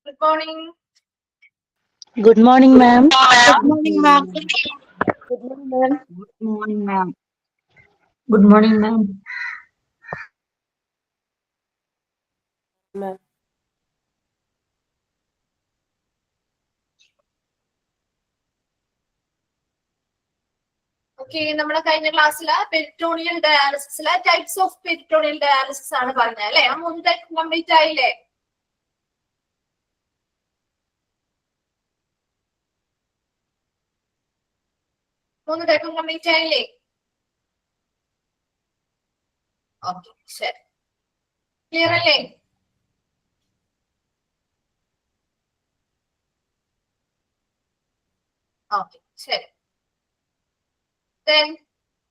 Good morning. Good morning, ma'am. Good morning, ma'am. Good morning, ma'am. Good morning, ma'am. Good morning, ma'am. Ma'am. Okay, നമ്മുടെ കഴിഞ്ഞ ക്ലാസ്സിൽ peritoneal ഡയാലിസിസിലെ types of peritoneal dialysis ആണ് പറഞ്ഞത് അല്ലേ? ആ 3 ടൈപ്പ് കംപ്ലീറ്റ് ആയില്ലേ? മൂന്ന് ടൈപ്പ് കംപ്ലീറ്റ് ആയില്ലേ? ഓക്കെ, ശരി. ക്ലിയർ അല്ലേ? ഓക്കെ, ശരി.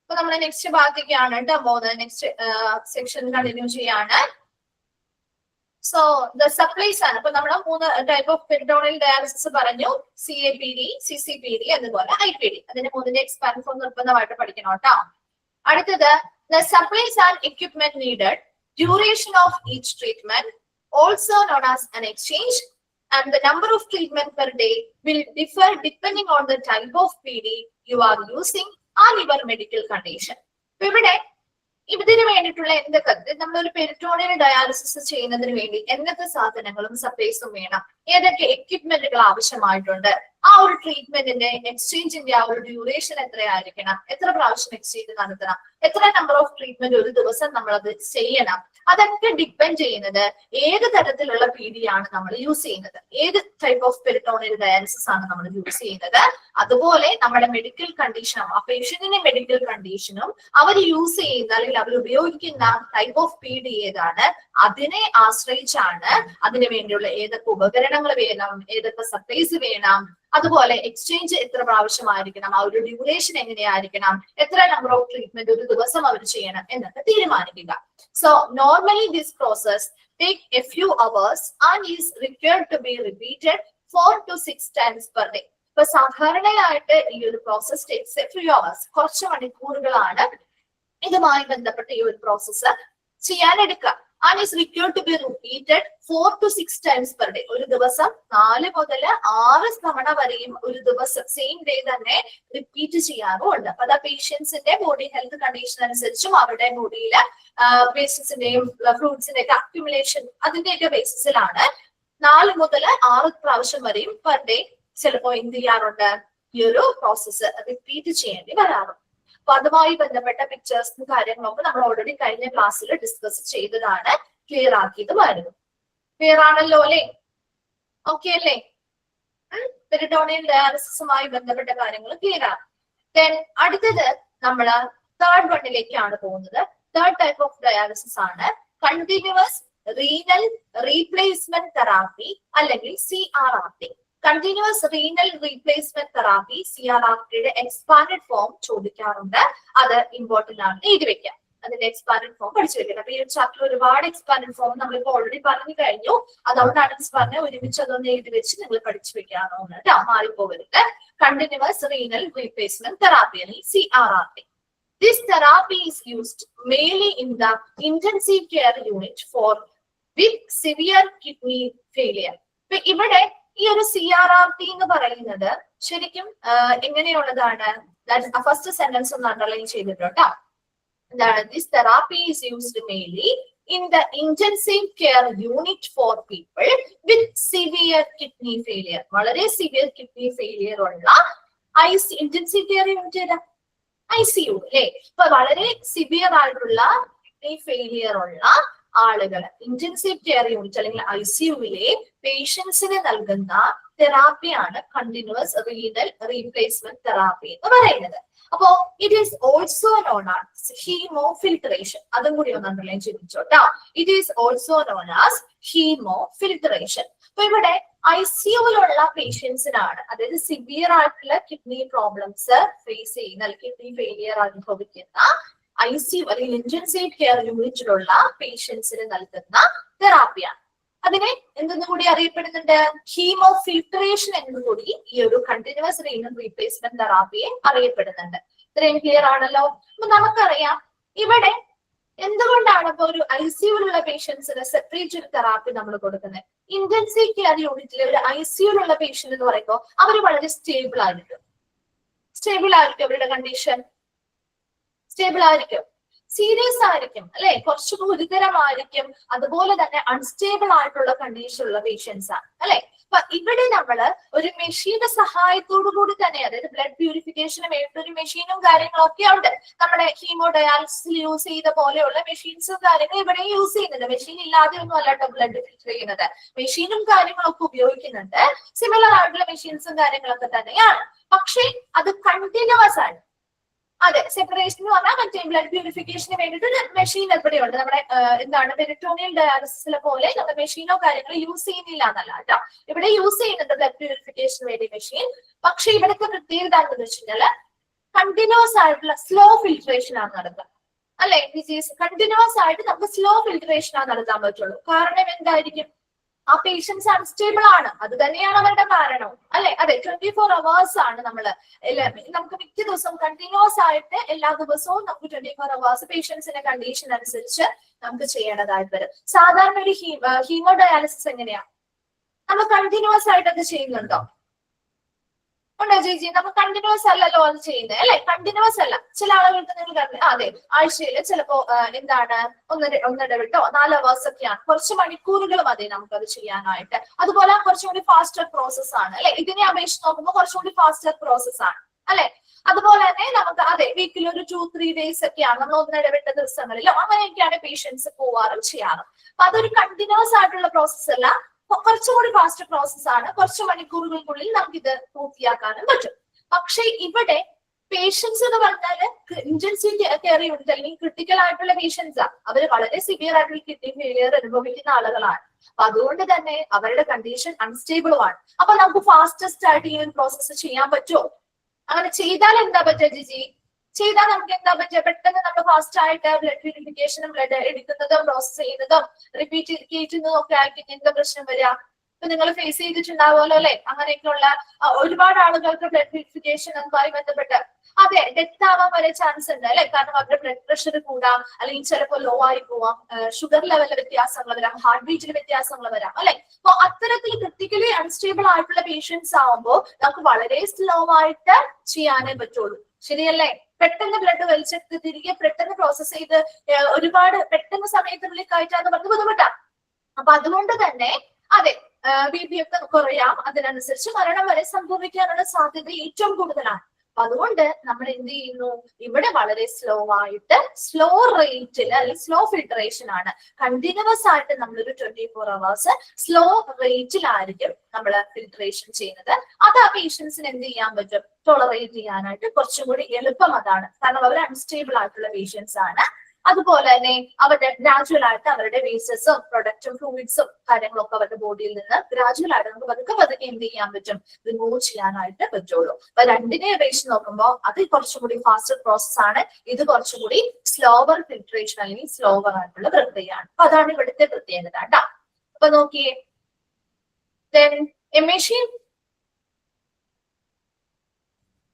ഇപ്പൊ നമ്മള് നെക്സ്റ്റ് ഭാഗത്തേക്കാണ് കേട്ടോ പോകുന്നത്. നെക്സ്റ്റ് സെക്ഷൻ കണ്ടിന്യൂ ചെയ്യാണ്. സോ ദ സപ്ലൈസ് ആണ്. ഇപ്പൊ നമ്മൾ 3 ടൈപ്പ് ഓഫ് പെരിറ്റോണിയൽ ഡയാലിസിസ് പറഞ്ഞു. CAPD, CCPD അതുപോലെ IPD. അതിന്റെ 3ന്റെ എക്സ്പാൻഡ് ഫോം നിർബന്ധമായിട്ട് പഠിക്കണം കേട്ടോ. അടുത്തത് the supplies and equipment needed, duration of each treatment, also known as an exchange, and the number of treatment per day will differ depending on the type of PD you are using and your medical condition. ഇവിടെ ഇതിന് വേണ്ടിയിട്ടുള്ള എന്തൊക്കെ നമ്മളൊരു peritoneal dialysis ചെയ്യുന്നതിന് വേണ്ടി എന്തൊക്കെ സാധനങ്ങളും സപ്ലൈസും വേണം, ഏതൊക്കെ എക്യുപ്മെന്റുകൾ ആവശ്യമായിട്ടുണ്ട്, ആ ഒരു ട്രീറ്റ്മെന്റിന്റെ എക്സ്ചേഞ്ചിന്റെ ആ ഒരു ഡ്യൂറേഷൻ എത്രയായിരിക്കണം, എത്ര പ്രാവശ്യം എക്സ്ചേഞ്ച് നടത്തണം, എത്ര നമ്പർ ഓഫ് ട്രീറ്റ്മെന്റ് ഒരു ദിവസം നമ്മൾ അത് ചെയ്യണം, അതൊക്കെ ഡിപ്പെൻഡ് ചെയ്യുന്നത് ഏത് തരത്തിലുള്ള PD ആണ് നമ്മൾ യൂസ് ചെയ്യുന്നത്, ഏത് ടൈപ്പ് ഓഫ് പെരിറ്റോണിയൽ ഡയാലിസിസ് ആണ് നമ്മൾ യൂസ് ചെയ്യുന്നത്, അതുപോലെ നമ്മുടെ മെഡിക്കൽ കണ്ടീഷനും ആ പേഷ്യന്റിന്റെ മെഡിക്കൽ കണ്ടീഷനും അവർ യൂസ് ചെയ്യുന്ന അല്ലെങ്കിൽ അവർ ഉപയോഗിക്കുന്ന ടൈപ്പ് ഓഫ് PD ഏതാണ്, അതിനെ ആശ്രയിച്ചാണ് അതിനു വേണ്ടിയുള്ള ഏതൊക്കെ ഉപകരണങ്ങൾ വേണം, ഏതൊക്കെ സപ്ലൈസ് വേണം, അതുപോലെ എക്സ്ചേഞ്ച് എത്ര പ്രാവശ്യമായിരിക്കണം, ആ ഒരു ഡ്യൂറേഷൻ എങ്ങനെയായിരിക്കണം, എത്ര നമ്പർ ഓഫ് ട്രീറ്റ്മെന്റ് ഒരു ദിവസം അവർ ചെയ്യണം എന്നൊക്കെ തീരുമാനിക്കുക. So normally this process take a few hours and is required to be repeated 4 to 6 times per day. ഇപ്പൊ സാധാരണയായിട്ട് ഈ ഒരു process takes a few hours, കുറച്ച് മണിക്കൂറുകളാണ് ഇതുമായി ബന്ധപ്പെട്ട് ഈ ഒരു process ചെയ്യാനെടുക്കുക. and is required to be repeated 4 to 6 times per day. ഒരു ദിവസം 4 മുതൽ 6 തവണ വരെയും ഒരു ദിവസം സെയിം ഡേ തന്നെ റിപ്പീറ്റ് ചെയ്യാറുമുണ്ട്. അപ്പൊ അത് പേഷ്യൻസിന്റെ ബോഡി ഹെൽത്ത് കണ്ടീഷൻ അനുസരിച്ചും അവരുടെ ബോഡിയിലെ പേഷ്യൻസിന്റെയും ഫ്ലൂയിഡ്സിന്റെ ഒക്കെ അക്യുമുലേഷൻ അതിന്റെയൊക്കെ ബേസിസിലാണ് 4 മുതൽ 6 പ്രാവശ്യം വരെയും പെർ ഡേ ചിലപ്പോ എന്ത് ചെയ്യാറുണ്ട്, ഈ ഒരു പ്രോസസ്സ് റിപ്പീറ്റ് ചെയ്യേണ്ടി വരാറുണ്ട്. അപ്പൊ അതുമായി ബന്ധപ്പെട്ട പിക്ചേഴ്സും കാര്യങ്ങളൊക്കെ നമ്മൾ ഓൾറെഡി കഴിഞ്ഞ ക്ലാസ്സിൽ ഡിസ്കസ് ചെയ്തതാണ്, ക്ലിയർ ആക്കിയത് വരുന്നു. ക്ലിയർ ആണല്ലോ അല്ലേ? ഓക്കെ അല്ലേ? പെരിറ്റോണിയൽ ഡയാലിസിസുമായി ബന്ധപ്പെട്ട കാര്യങ്ങൾ ക്ലിയർ ആണ്. ദെൻ അടുത്തത് നമ്മൾ തേർഡ് വണ്ണിലേക്കാണ് പോകുന്നത്. തേർഡ് ടൈപ്പ് ഓഫ് ഡയാലിസിസ് ആണ് കണ്ടിന്യൂസ് റീനൽ റീപ്ലേസ്മെന്റ് തെറാപ്പി അല്ലെങ്കിൽ CRRT. Continuous renal replacement therapy CRRTയുടെ എക്സ്പാൻഡഡ് ഫോം ചോദിക്കാറുണ്ട്. അത് ഇമ്പോർട്ടന്റ് ആണ്, എഴുതി വെക്കാം. അതിന്റെ എക്സ്പാൻഡഡ് ഫോം പഠിച്ചു വെക്കണം. അപ്പൊ ഈ ഒരു ചാപ്റ്റർ ഒരുപാട് എക്സ്പാൻഡഡ് ഫോം നമ്മളിപ്പോ ഓൾറെഡി പറഞ്ഞു കഴിഞ്ഞു. അതുകൊണ്ടാണ് പറഞ്ഞ ഒരുമിച്ച് അതൊന്ന് എഴുതി വെച്ച് നിങ്ങൾ പഠിച്ചു വെക്കാണോ കേട്ടോ, മാറിപ്പോകരുത്. കണ്ടിന്യൂസ് റീനൽ റീപ്ലേസ്മെന്റ് തെറാപ്പി അല്ലെങ്കിൽ CRRT. This therapy is used mainly in the intensive care unit for with severe kidney failure. ഇപ്പൊ ഇവിടെ ഈ ഒരു CRRT എന്ന് പറയുന്നത് ശരിക്കും എങ്ങനെയുള്ളതാണ്? ഫസ്റ്റ് സെന്റൻസ് ഒന്ന് അണ്ടർലൈൻ ചെയ്തിട്ടോ. എന്താണ്? This therapy is used mainly in the intensive care unit for people with severe kidney failure. വളരെ സിവിയർ കിഡ്നി ഫെയിലിയർ ഉള്ള ഇന്റൻസീവ് കെയർ യൂണിറ്റ് ഏതാ? ICU അല്ലെ? ഇപ്പൊ വളരെ സിവിയർ ആയിട്ടുള്ള കിഡ്നി ഫെയിലിയർ ഉള്ള ആളുകൾ ഇന്റൻസീവ് കെയർ യൂണിറ്റ് അല്ലെങ്കിൽ ICUവിലെ പേഷ്യൻസിന് നൽകുന്ന തെറാപ്പിയാണ് കണ്ടിന്യൂസ് റീനൽ റീപ്ലേസ്മെന്റ് തെറാപ്പി എന്ന് പറയുന്നത്. അപ്പോ it is also known as haemofiltration. അതും കൂടി ഒന്ന് അണ്ടർലൈൻ ചെയ്തിച്ചോട്ടോ. It is also known as haemofiltration. അപ്പൊ ഇവിടെ ICUവിലുള്ള പേഷ്യൻസിനാണ്, അതായത് സിവിയർ ആയിട്ടുള്ള കിഡ്നി പ്രോബ്ലംസ് ഫേസ് ചെയ്യുന്ന കിഡ്നി ഫെയിലിയർ അനുഭവിക്കുന്ന ICU അല്ലെങ്കിൽ ഇന്റൻസീവ് കെയർ യൂണിറ്റിലുള്ള പേഷ്യൻസിന് നൽകുന്ന തെറാപ്പിയാണ്. അതിനെ എന്തെന്ന് കൂടി അറിയപ്പെടുന്നുണ്ട്? ഹീമോഫിൽട്രേഷൻ എന്നുകൂടി ഈ ഒരു കണ്ടിന്യൂസ് റീനൽ റീപ്ലേസ്മെന്റ് തെറാപ്പിയെ അറിയപ്പെടുന്നുണ്ട്. ഇത്രയും ക്ലിയർ ആണല്ലോ? അപ്പൊ നമുക്കറിയാം ഇവിടെ എന്തുകൊണ്ടാണ് ഇപ്പൊ ഒരു ICUവിലുള്ള പേഷ്യൻസിന് സെപ്പറേറ്റ് ഒരു തെറാപ്പി നമ്മൾ കൊടുക്കുന്നത്? ഇന്റൻസീവ് കെയർ യൂണിറ്റിലെ ഒരു ICUലുള്ള പേഷ്യന്റ് എന്ന് പറയുമ്പോൾ അവർ വളരെ സ്റ്റേബിൾ ആയിരിക്കും. അവരുടെ കണ്ടീഷൻ സ്റ്റേബിൾ ആയിരിക്കും. സീരിയസ് ആയിരിക്കും അല്ലെ, കുറച്ച് ഗുരുതരമായിരിക്കും. അതുപോലെ തന്നെ അൺസ്റ്റേബിൾ ആയിട്ടുള്ള കണ്ടീഷനുള്ള പേഷ്യൻസ് ആണ് അല്ലെ. അപ്പൊ ഇവിടെ നമ്മള് ഒരു മെഷീന്റെ സഹായത്തോടു കൂടി തന്നെ, അതായത് ബ്ലഡ് പ്യൂരിഫിക്കേഷന് വേണ്ട ഒരു മെഷീനും കാര്യങ്ങളൊക്കെ ഉണ്ട്. നമ്മുടെ ഹീമോ ഡയാലിസിസിൽ യൂസ് ചെയ്ത പോലെയുള്ള മെഷീൻസും കാര്യങ്ങളും ഇവിടെ യൂസ് ചെയ്യുന്നുണ്ട്. മെഷീൻ ഇല്ലാതെ ഒന്നും അല്ലാട്ടോ ബ്ലഡ് ഫിൽറ്റർ ചെയ്യുന്നത്, മെഷീനും കാര്യങ്ങളൊക്കെ ഉപയോഗിക്കുന്നുണ്ട്. സിമിലർ ആയിട്ടുള്ള മെഷീൻസും കാര്യങ്ങളൊക്കെ തന്നെയാണ്. പക്ഷേ അത് കണ്ടിന്യൂസ് ആണ്. അതെ, സെപ്പറേഷൻ എന്ന് പറഞ്ഞാൽ മറ്റേ ബ്ലഡ് പ്യൂരിഫിക്കേഷന് വേണ്ടിയിട്ട് മെഷീൻ എവിടെയുണ്ട്. നമ്മുടെ എന്താണ് പെരിറ്റോണിയൽ ഡയാലിസിസിലെ പോലെ നമ്മൾ മെഷീനോ കാര്യങ്ങളോ യൂസ് ചെയ്യുന്നില്ല എന്നല്ല കേട്ടോ. ഇവിടെ യൂസ് ചെയ്യുന്നുണ്ട് ബ്ലഡ് പ്യൂരിഫിക്കേഷന് വേണ്ടി മെഷീൻ. പക്ഷെ ഇവിടുത്തെ പ്രത്യേകത എന്താണെന്ന് വെച്ചാൽ കണ്ടിന്യൂസ് ആയിട്ടുള്ള സ്ലോ ഫിൽട്രേഷൻ ആണ് നടത്തുക അല്ലെ. കണ്ടിന്യൂസ് ആയിട്ട് നമുക്ക് സ്ലോ ഫിൽട്രേഷൻ ആണ് നടത്താൻ പറ്റുള്ളൂ. കാരണം എന്തായിരിക്കും, ആ പേഷ്യൻസ് അൺസ്റ്റേബിൾ ആണ്, അത് തന്നെയാണ് അവരുടെ കാരണവും അല്ലെ. അതെ, 24 hours ആണ് നമുക്ക് മിക്ക ദിവസവും കണ്ടിന്യൂസ് ആയിട്ട് എല്ലാ ദിവസവും നമുക്ക് 24 hours പേഷ്യൻസിന്റെ കണ്ടീഷൻ അനുസരിച്ച് നമുക്ക് ചെയ്യേണ്ടതായിട്ട് വരും. സാധാരണ ഒരു ഹീമോ ഡയാലിസിസ് എങ്ങനെയാ, നമ്മൾ കണ്ടിന്യൂസ് ആയിട്ട് അത് ചെയ്യുന്നുണ്ടോ? ഉണ്ടോ ചേച്ചി? നമ്മൾ കണ്ടിന്യൂസ് അല്ലല്ലോ അത് ചെയ്യുന്നത് അല്ലെ. കണ്ടിന്യൂസ് അല്ല. ചില ആളുകൾക്ക് നിങ്ങൾ കണ്ടു, അതെ, ആഴ്ചയിൽ ചിലപ്പോ എന്താണ് ഒന്നിടവിട്ടോ 4 hours ഒക്കെയാണ്. കുറച്ച് മണിക്കൂറുകൾ മതി നമുക്കത് ചെയ്യാനായിട്ട്. അതുപോലെ കുറച്ചും കൂടി ഫാസ്റ്റർ പ്രോസസ് ആണ് അല്ലെ. ഇതിനെ അപേക്ഷിച്ച് നോക്കുമ്പോൾ കുറച്ചും കൂടി ഫാസ്റ്റർ പ്രോസസ് ആണ് അല്ലെ. അതുപോലെ തന്നെ നമുക്ക് അതെ വീക്കിൽ ഒരു 2-3 days ഒക്കെയാണ്, നമ്മൾ ഒന്നിടവിട്ട ദിവസങ്ങളിലോ അങ്ങനെയൊക്കെയാണ് പേഷ്യൻസ് പോവാറും ചെയ്യാറും. അപ്പൊ അതൊരു കണ്ടിന്യൂസ് ആയിട്ടുള്ള പ്രോസസ് അല്ല, കുറച്ചുകൂടി ഫാസ്റ്റ് പ്രോസസ് ആണ്. കുറച്ച് മണിക്കൂറുകൾക്കുള്ളിൽ നമുക്ക് ഇത് പൂർത്തിയാക്കാനും പറ്റും. പക്ഷെ ഇവിടെ പേഷ്യൻസ് എന്ന് പറഞ്ഞാല് ഇന്റൻസീവ് കെയർ യൂണിറ്റ് അല്ലെങ്കിൽ ക്രിട്ടിക്കൽ ആയിട്ടുള്ള പേഷ്യൻസ് അവര് വളരെ സിവിയർ ആയിട്ടുള്ള കിഡ്നി ഫെയിലിയർ അനുഭവിക്കുന്ന ആളുകളാണ്. അപ്പൊ അതുകൊണ്ട് തന്നെ അവരുടെ കണ്ടീഷൻ അൺസ്റ്റേബിളും ആണ്. അപ്പൊ നമുക്ക് ഫാസ്റ്റസ്റ്റ് ആയിട്ട് ഈ ഒരു പ്രോസസ്സ് ചെയ്യാൻ പറ്റുമോ? അങ്ങനെ ചെയ്താൽ എന്താ പറ്റുക ജിജി? ചെയ്താൽ നമുക്ക് എന്താ പറ്റുക? പെട്ടെന്ന് നമ്മൾ ഫാസ്റ്റ് ആയിട്ട് ബ്ലഡ് പ്യൂരിഫിക്കേഷനും ബ്ലഡ് എടുക്കുന്നതും പ്രോസസ് ചെയ്യുന്നതും റിപ്പീറ്റ് ചെയ്യുന്നതും ഒക്കെ ആയിരിക്കും എന്താ പ്രശ്നം വരിക? ഇപ്പൊ നിങ്ങൾ ഫേസ് ചെയ്തിട്ടുണ്ടാവുമല്ലോ അല്ലെ. അങ്ങനെയൊക്കെയുള്ള ഒരുപാട് ആളുകൾക്ക് ബ്ലഡ് പ്യൂരിഫിക്കേഷൻ അതുമായി ബന്ധപ്പെട്ട് അതെ ഡെത്ത് ആവാൻ വരെ ചാൻസ് ഉണ്ട് അല്ലെ. കാരണം അവരുടെ ബ്ലഡ് പ്രഷർ കൂടാം, അല്ലെങ്കിൽ ചിലപ്പോൾ ലോ ആയി പോവാം, ഷുഗർ ലെവലിൽ വ്യത്യാസങ്ങൾ വരാം, ഹാർട്ട് ബീറ്റിൽ വ്യത്യാസങ്ങൾ വരാം അല്ലെ. അപ്പൊ അത്തരത്തിൽ ക്രിട്ടിക്കലി അൺസ്റ്റേബിൾ ആയിട്ടുള്ള പേഷ്യൻസ് ആവുമ്പോൾ നമുക്ക് വളരെ സ്ലോ ആയിട്ട് ചെയ്യാനേ പറ്റുള്ളൂ. ശരിയല്ലേ? പെട്ടെന്ന് ബ്ലഡ് വലിച്ചെടുത്ത് തിരികെ പെട്ടെന്ന് പ്രോസസ് ചെയ്ത് ഒരുപാട് പെട്ടെന്ന് സമയത്തിനുള്ളിൽ കയറ്റാന്ന് പറഞ്ഞ് ബുദ്ധിമുട്ടാണ്. അപ്പൊ അതുകൊണ്ട് തന്നെ അതെ BP ഒക്കെ കുറയാം, അതിനനുസരിച്ച് മരണം വരെ സംഭവിക്കാനുള്ള സാധ്യത ഏറ്റവും കൂടുതലാണ്. അതുകൊണ്ട് നമ്മൾ എന്ത് ചെയ്യുന്നു, ഇവിടെ വളരെ സ്ലോ ആയിട്ട് സ്ലോ റേറ്റിൽ അല്ലെങ്കിൽ സ്ലോ ഫിൽട്രേഷൻ ആണ്. കണ്ടിന്യൂസ് ആയിട്ട് നമ്മളൊരു 24 hours സ്ലോ റേറ്റിലായിരിക്കും നമ്മൾ ഫിൽട്രേഷൻ ചെയ്യുന്നത്. അത് ആ പേഷ്യൻസിന് എന്ത് ചെയ്യാൻ പറ്റും, ടോളറേറ്റ് ചെയ്യാനായിട്ട് കുറച്ചും കൂടി എളുപ്പം അതാണ്. കാരണം അവർ അൺസ്റ്റേബിൾ ആയിട്ടുള്ള പേഷ്യൻസ് ആണ്. അതുപോലെ തന്നെ അവരുടെ ഗ്രാജുവൽ ആയിട്ട് അവരുടെ വേസ്റ്റസും പ്രൊഡക്റ്റും ഫ്ലൂയിഡ്സും കാര്യങ്ങളൊക്കെ അവരുടെ ബോഡിയിൽ നിന്ന് ഗ്രാജുവൽ ആയിട്ട് നമുക്ക് പതുക്കെ എന്ത് ചെയ്യാൻ പറ്റും, റിമൂവ് ചെയ്യാനായിട്ട് പറ്റുള്ളൂ. അപ്പൊ രണ്ടിനെ അപേക്ഷിച്ച് നോക്കുമ്പോൾ അത് കുറച്ചും കൂടി ഫാസ്റ്റർ പ്രോസസ് ആണ്, ഇത് കുറച്ചും കൂടി സ്ലോവർ ഫിൽട്രേഷൻ അല്ലെങ്കിൽ സ്ലോവർ ആയിട്ടുള്ള പ്രക്രിയയാണ്. അപ്പൊ അതാണ് ഇവിടുത്തെ പ്രത്യേകത കേട്ടോ. അപ്പൊ നോക്കിയേ, മെഷീൻ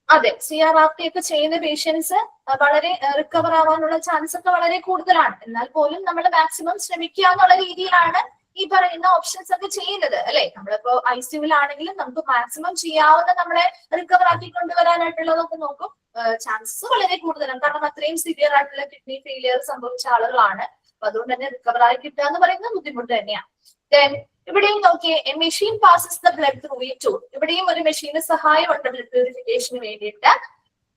അതെ CRRT ഒക്കെ ചെയ്യുന്ന പേഷ്യൻസ് വളരെ റിക്കവർ ആവാനുള്ള ചാൻസ് ഒക്കെ വളരെ കൂടുതലാണ്. എന്നാൽ പോലും നമ്മൾ മാക്സിമം ശ്രമിക്കുക എന്നുള്ള രീതിയിലാണ് ഈ പറയുന്ന ഓപ്ഷൻസ് ഒക്കെ ചെയ്യുന്നത് അല്ലെ. നമ്മളിപ്പോ ICUവിലാണെങ്കിലും നമുക്ക് മാക്സിമം ചെയ്യാവുന്ന നമ്മളെ റിക്കവർ ആക്കി കൊണ്ടുവരാനായിട്ടുള്ളതൊക്കെ നോക്കും. ചാൻസസ് വളരെ കൂടുതലാണ്, കാരണം അത്രയും സിവിയർ ആയിട്ടുള്ള കിഡ്നി ഫെയിലിയർ സംഭവിച്ച ആളുകളാണ്. അപ്പൊ അതുകൊണ്ട് തന്നെ റിക്കവർ ആയി കിട്ടുക എന്ന് പറയുന്നത് ബുദ്ധിമുട്ട് തന്നെയാണ്. ഇവിടെയും നോക്കിയേ, A machine passes the blood through A tube. ഇവിടെയും ഒരു മെഷീന് സഹായമുണ്ട് ബ്ലഡ് പ്യൂരിഫിക്കേഷന് വേണ്ടിയിട്ട്.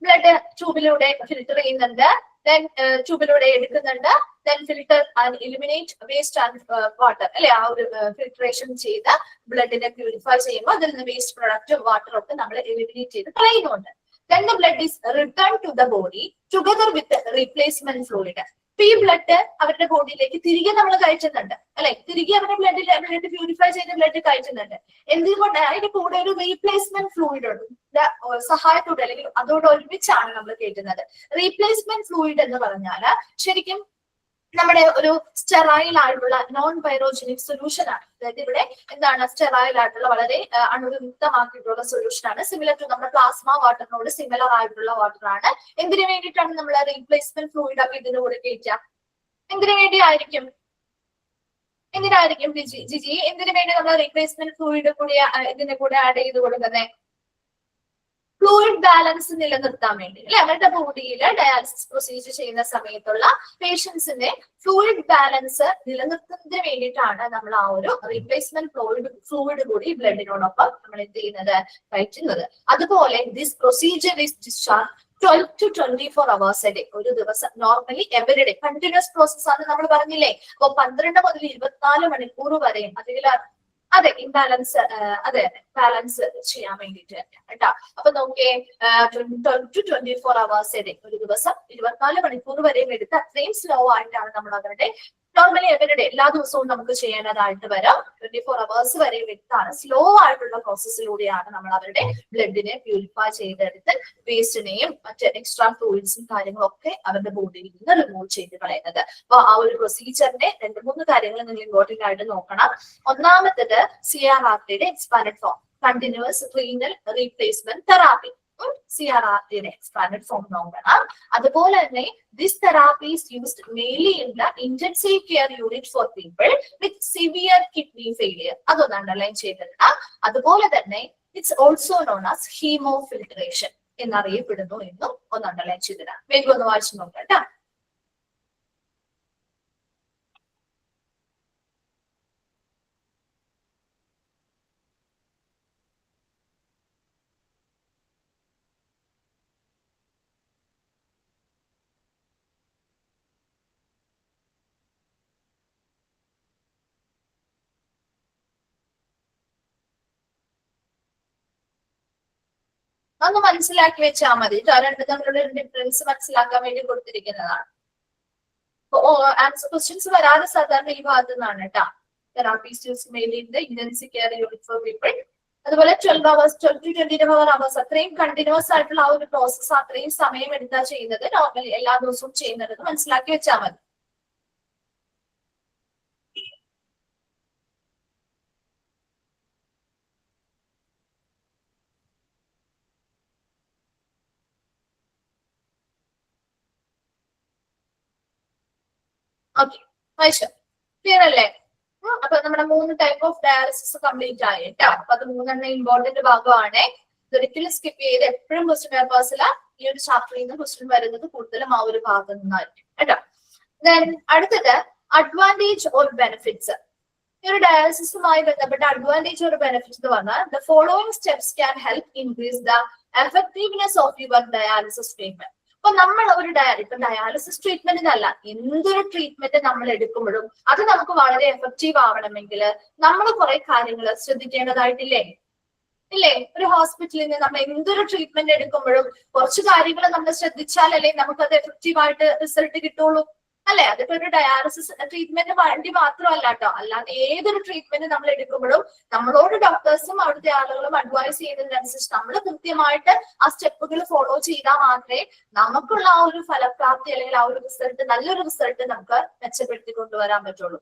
ബ്ലഡ് ട്യൂബിലൂടെ ഫിൽറ്റർ ചെയ്യുന്നുണ്ട്, ട്യൂബിലൂടെ എടുക്കുന്നുണ്ട്, filter and eliminate waste and water അല്ലെ. ആ ഒരു ഫിൽട്രേഷൻ ചെയ്ത് ബ്ലഡിനെ പ്യൂരിഫൈ ചെയ്യുമ്പോൾ അതിൽ നിന്ന് വേസ്റ്റ് പ്രൊഡക്റ്റും വാട്ടറും ഒക്കെ നമ്മൾ എലിമിനേറ്റ് ചെയ്ത് കളയുന്നുണ്ട്. Then the blood is returned to the body together with the replacement fluid. ഈ ബ്ലഡ് അവരുടെ ബോഡിയിലേക്ക് തിരികെ നമ്മൾ കയറ്റുന്നുണ്ട് അല്ലെ. തിരികെ അവരുടെ ബ്ലഡ് പ്യൂരിഫൈ ചെയ്ത ബ്ലഡ് കയറ്റുന്നുണ്ട്. എന്തുകൊണ്ട്? അതിന്റെ കൂടെ ഒരു റീപ്ലേസ്മെന്റ് ഫ്ലൂയിഡ് ഉണ്ട്, സഹായത്തോടെ അല്ലെങ്കിൽ അതോടൊരുമിച്ചാണ് നമ്മൾ കയറ്റുന്നത്. റീപ്ലേസ്മെന്റ് ഫ്ലൂയിഡ് എന്ന് പറഞ്ഞാൽ ശരിക്കും നമ്മുടെ ഒരു സ്റ്റെറൈൽ ആയിട്ടുള്ള നോൺ പൈറോജനിക് സൊല്യൂഷൻ ആണ്. അതായത് ഇവിടെ എന്താണ്, സ്റ്റെറൈൽ ആയിട്ടുള്ള വളരെ അണുവിമുക്തമാക്കിയിട്ടുള്ള സൊല്യൂഷൻ ആണ്. സിമിലർ ടു നമ്മുടെ പ്ലാസ്മ വാട്ടറിനോട് സിമിലർ ആയിട്ടുള്ള വാട്ടർ ആണ്. എന്തിനു വേണ്ടിയിട്ടാണ് നമ്മൾ റീപ്ലേസ്മെന്റ് ഫ്ലൂയിഡ് ഒക്കെ ഇതിന്റെ കൂടെ കയറ്റുക? എന്തിനു വേണ്ടി ആയിരിക്കും? എന്തിനായിരിക്കും ജിജി എന്തിനു വേണ്ടി നമ്മൾ റീപ്ലേസ്മെന്റ് ഫ്ലൂയിഡ് കൂടി ഇതിന്റെ കൂടെ ആഡ് ചെയ്ത് കൊടുക്കുന്നത്? ഫ്ലൂയിഡ് ബാലൻസ് നിലനിർത്താൻ വേണ്ടി അല്ലെ, അവരുടെ ബോഡിയിൽ ഡയാലിസിസ് പ്രൊസീജിയർ ചെയ്യുന്ന സമയത്തുള്ള പേഷ്യൻസിന്റെ ഫ്ലൂയിഡ് ബാലൻസ് നിലനിർത്തുന്നതിന് വേണ്ടിയിട്ടാണ് നമ്മൾ ആ ഒരു റീപ്ലേസ്മെന്റ് ഫ്ലൂയിഡ് കൂടി ബ്ലഡിനോടൊപ്പം നമ്മൾ എന്ത് ചെയ്യുന്നത്, കയറ്റുന്നത്. അതുപോലെ this procedure is discharge 12 to 24 hours a day. ഒരു ദിവസം നോർമലി എവരിഡേ കണ്ടിന്യൂസ് പ്രോസസ് ആണ് നമ്മൾ പറഞ്ഞില്ലേ. അപ്പൊ 12 മുതൽ 24 മണിക്കൂർ വരെയും അതിൽ അതെ ഇംബാലൻസ് അതെ ബാലൻസ് ചെയ്യാൻ വേണ്ടിയിട്ട് തന്നെയാണ് കേട്ടോ. അപ്പൊ നോക്കിയേ 12 to 24 hours a day, ഒരു ദിവസം 24 മണിക്കൂർ വരെയും എടുത്ത് അത്രയും സ്ലോ ആയിട്ടാണ് നമ്മൾ അവരുടെ നോർമലി എവരിഡേ എല്ലാ ദിവസവും നമുക്ക് ചെയ്യേണ്ടതായിട്ട് വരാം. 24 hours വരെ എടുത്താണ് സ്ലോ ആയിട്ടുള്ള പ്രോസസ്സിലൂടെയാണ് നമ്മൾ അവരുടെ ബ്ലഡിനെ പ്യൂരിഫൈ ചെയ്തെടുത്ത് വേസ്റ്റിനെയും മറ്റ് എക്സ്ട്രാ ഫ്ലൂയിഡ്സും കാര്യങ്ങളൊക്കെ അവരുടെ ബോഡിയിൽ നിന്ന് റിമൂവ് ചെയ്ത് കളയുന്നത്. അപ്പൊ ആ ഒരു പ്രൊസീജിയറിന്റെ 2-3 കാര്യങ്ങൾ നിങ്ങൾ ഇമ്പോർട്ടന്റ് ആയിട്ട് നോക്കണം. ഒന്നാമത്തത് CRRTയുടെ expanded form, continuous renal replacement therapy. CRRTയുടെ എക്സ്പാൻഡഡ് ഫോം നോക്കണം. അതുപോലെ തന്നെ this therapy is used mainly in the intensive care unit for people with severe kidney failure. അതൊന്ന് അണ്ടർലൈൻ ചെയ്തിട്ട് അതുപോലെ തന്നെ it's also known as haemofiltration എന്നറിയപ്പെടുന്നു എന്നും ഒന്ന് അണ്ടർലൈൻ ചെയ്തിടാം. വേഗം ഒന്ന് വായിച്ചു നോക്കാം കേട്ടോ. അതൊന്ന് മനസ്സിലാക്കി വെച്ചാൽ മതി. രണ്ട് തമ്മിലുള്ള ഡിഫറൻസ് മനസ്സിലാക്കാൻ വേണ്ടി കൊടുത്തിരിക്കുന്നതാണ്. ആൻസർ ക്വസ്റ്റ്യൻസ് വരാതെ സാധാരണ ഈ ഭാഗത്തു നിന്നാണ് കേട്ടോ. Therapies use mainly in the intensive care unit for people. അതുപോലെ 12 hours 12 to 24 hours അത്രയും കണ്ടിന്യൂസ് ആയിട്ടുള്ള ആ ഒരു പ്രോസസ് അത്രയും സമയം എടുത്താ ചെയ്യുന്നത്, നോർമലി എല്ലാ ദിവസവും ചെയ്യുന്നത് മനസ്സിലാക്കി വെച്ചാൽ മതി. ഓക്കെ, ക്ലിയർ അല്ലേ? അപ്പൊ നമ്മുടെ 3 ടൈപ്പ് ഓഫ് ഡയാലിസിസ് കംപ്ലീറ്റ് ആയി കേട്ടോ. അപ്പൊ അത് 3 ഇമ്പോർട്ടന്റ് ഭാഗമാണ്. ഇതൊരിക്കലും സ്കിപ്പ് ചെയ്ത് എപ്പോഴും ക്വസ്റ്റ്യൻ പേപ്പേഴ്സിൽ ഈ ഒരു ചാപ്റ്ററിൽ നിന്ന് ക്വസ്റ്റ്യൻ വരുന്നത് കൂടുതലും ആ ഒരു ഭാഗത്ത് നിന്നായിരിക്കും കേട്ടോ. ദെൻ അടുത്തത് അഡ്വാൻറ്റേജ് ഓർ ബെനിഫിറ്റ്സ്. ഈ ഒരു ഡയാലിസിസുമായി ബന്ധപ്പെട്ട അഡ്വാൻറ്റേജ് ഓർ ബെനിഫിറ്റ്സ് എന്ന് പറഞ്ഞാൽ the following steps can help increase the effectiveness of your dialysis treatment. അപ്പൊ നമ്മൾ ഒരു ഡയാലിസിസ് ട്രീറ്റ്മെന്റിനല്ല, എന്തൊരു ട്രീറ്റ്മെന്റ് നമ്മൾ എടുക്കുമ്പോഴും അത് നമുക്ക് വളരെ എഫക്റ്റീവ് ആവണമെങ്കിൽ നമ്മൾ കുറെ കാര്യങ്ങൾ ശ്രദ്ധിക്കേണ്ടതായിട്ടില്ലേ? ഇല്ലേ? ഒരു ഹോസ്പിറ്റലിൽ നിന്ന് നമ്മൾ എന്തൊരു ട്രീറ്റ്മെന്റ് എടുക്കുമ്പോഴും കുറച്ച് കാര്യങ്ങൾ നമ്മൾ ശ്രദ്ധിച്ചാലല്ലേ നമുക്കത് എഫക്റ്റീവ് ആയിട്ട് റിസൾട്ട് കിട്ടുള്ളൂ അല്ലെ? അതിപ്പോ ഒരു ഡയാലിസിസ് ട്രീറ്റ്മെന്റ് വേണ്ടി മാത്രമല്ല കേട്ടോ, അല്ലാതെ ഏതൊരു ട്രീറ്റ്മെന്റ് നമ്മൾ എടുക്കുമ്പോഴും നമ്മളോട് ഡോക്ടേഴ്സും അവിടുത്തെ ആളുകളും അഡ്വൈസ് ചെയ്യുന്നതിനനുസരിച്ച് നമ്മൾ കൃത്യമായിട്ട് ആ സ്റ്റെപ്പുകൾ ഫോളോ ചെയ്താൽ മാത്രമേ നമുക്കുള്ള ആ ഒരു ഫലപ്രാപ്തി അല്ലെങ്കിൽ ആ ഒരു റിസൾട്ട്, നല്ലൊരു റിസൾട്ട് നമുക്ക് മെച്ചപ്പെടുത്തി കൊണ്ടുവരാൻ പറ്റുള്ളൂ.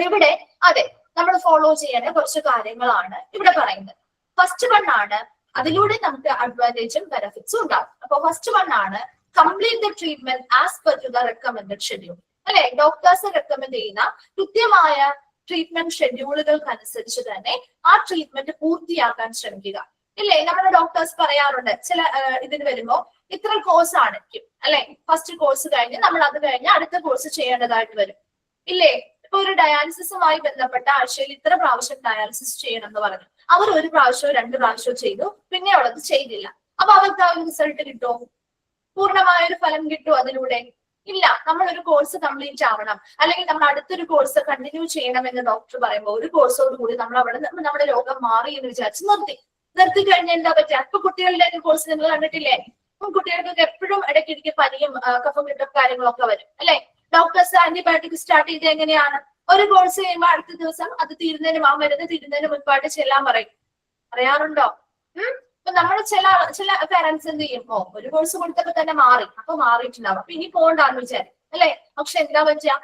ഇവിടെ അതെ നമ്മൾ ഫോളോ ചെയ്യേണ്ട കുറച്ച് കാര്യങ്ങളാണ് ഇവിടെ പറയുന്നത്. ഫസ്റ്റ് വൺ ആണ്, അതിലൂടെ നമുക്ക് അഡ്വാൻറ്റേജും ബെനിഫിറ്റ്സും ഉണ്ടാകും. അപ്പൊ ഫസ്റ്റ് വൺ ആണ് complete the treatment as per to the recommended schedule. അല്ലെ, ഡോക്ടേഴ്സ് റെക്കമെൻഡ് ചെയ്യുന്ന കൃത്യമായ ട്രീറ്റ്മെന്റ് ഷെഡ്യൂളുകൾക്ക് അനുസരിച്ച് തന്നെ ആ ട്രീറ്റ്മെന്റ് പൂർത്തിയാക്കാൻ ശ്രമിക്കുക. ഇല്ലേ, നമ്മുടെ ഡോക്ടേഴ്സ് പറയാറുണ്ട് ചില ഇതിന് വരുമ്പോ ഇത്ര കോഴ്സ് ആയിരിക്കും അല്ലെ, ഫസ്റ്റ് കോഴ്സ് കഴിഞ്ഞ് നമ്മൾ അത് കഴിഞ്ഞ് അടുത്ത കോഴ്സ് ചെയ്യേണ്ടതായിട്ട് വരും. ഇല്ലേ, ഇപ്പൊ ഒരു ഡയാലിസിസുമായി ബന്ധപ്പെട്ട ആഴ്ചയിൽ ഇത്ര പ്രാവശ്യം ഡയാലിസിസ് ചെയ്യണം എന്ന് പറഞ്ഞു, അവർ 1 പ്രാവശ്യമോ 2 പ്രാവശ്യമോ ചെയ്തു, പിന്നെ ഉള്ളത് ചെയ്തില്ല. അപ്പൊ അവർക്ക് ആ ഒരു റിസൾട്ട് കിട്ടുമോ? പൂർണ്ണമായ ഒരു ഫലം കിട്ടുമോ അതിലൂടെ? ഇല്ല. നമ്മൾ ഒരു കോഴ്സ് കംപ്ലീറ്റ് ആവണം, അല്ലെങ്കിൽ നമ്മൾ അടുത്തൊരു കോഴ്സ് കണ്ടിന്യൂ ചെയ്യണം എന്ന് ഡോക്ടർ പറയുമ്പോൾ ഒരു കോഴ്സോട് കൂടി നമ്മൾ അവിടെ നിന്ന് നമ്മുടെ രോഗം മാറി എന്ന് വിചാരിച്ച് നിർത്തി കഴിഞ്ഞാൽ എന്താ പറ്റുക? ഇപ്പൊ കുട്ടികളുടെ കോഴ്സ് നിങ്ങൾ കണ്ടിട്ടില്ലേ? കുട്ടികൾക്കൊക്കെ എപ്പോഴും ഇടയ്ക്കിടയ്ക്ക് പനിയും കഫം കിട്ടും കാര്യങ്ങളൊക്കെ വരും അല്ലെ? ഡോക്ടേഴ്സ് ആന്റിബയോട്ടിക് സ്റ്റാർട്ട് ചെയ്ത് എങ്ങനെയാണ്? ഒരു കോഴ്സ് കഴിയുമ്പോൾ അടുത്ത ദിവസം അത് മരുന്ന് തീരുന്നതിന് മുൻപായിട്ട് ചെല്ലാൻ പറയാറുണ്ടോ? അപ്പൊ നമ്മൾ ചില പാരന്റ്സ് എന്ത് ചെയ്യുമ്പോ ഒരു കോഴ്സ് കൊടുത്തപ്പോ തന്നെ മാറി, അപ്പൊ മാറിയിട്ടുണ്ടാവും, അപ്പൊ ഇനി പോകണ്ടാന്ന് വിചാരിക്കും അല്ലെ? പക്ഷെ എന്താ പറ്റുക?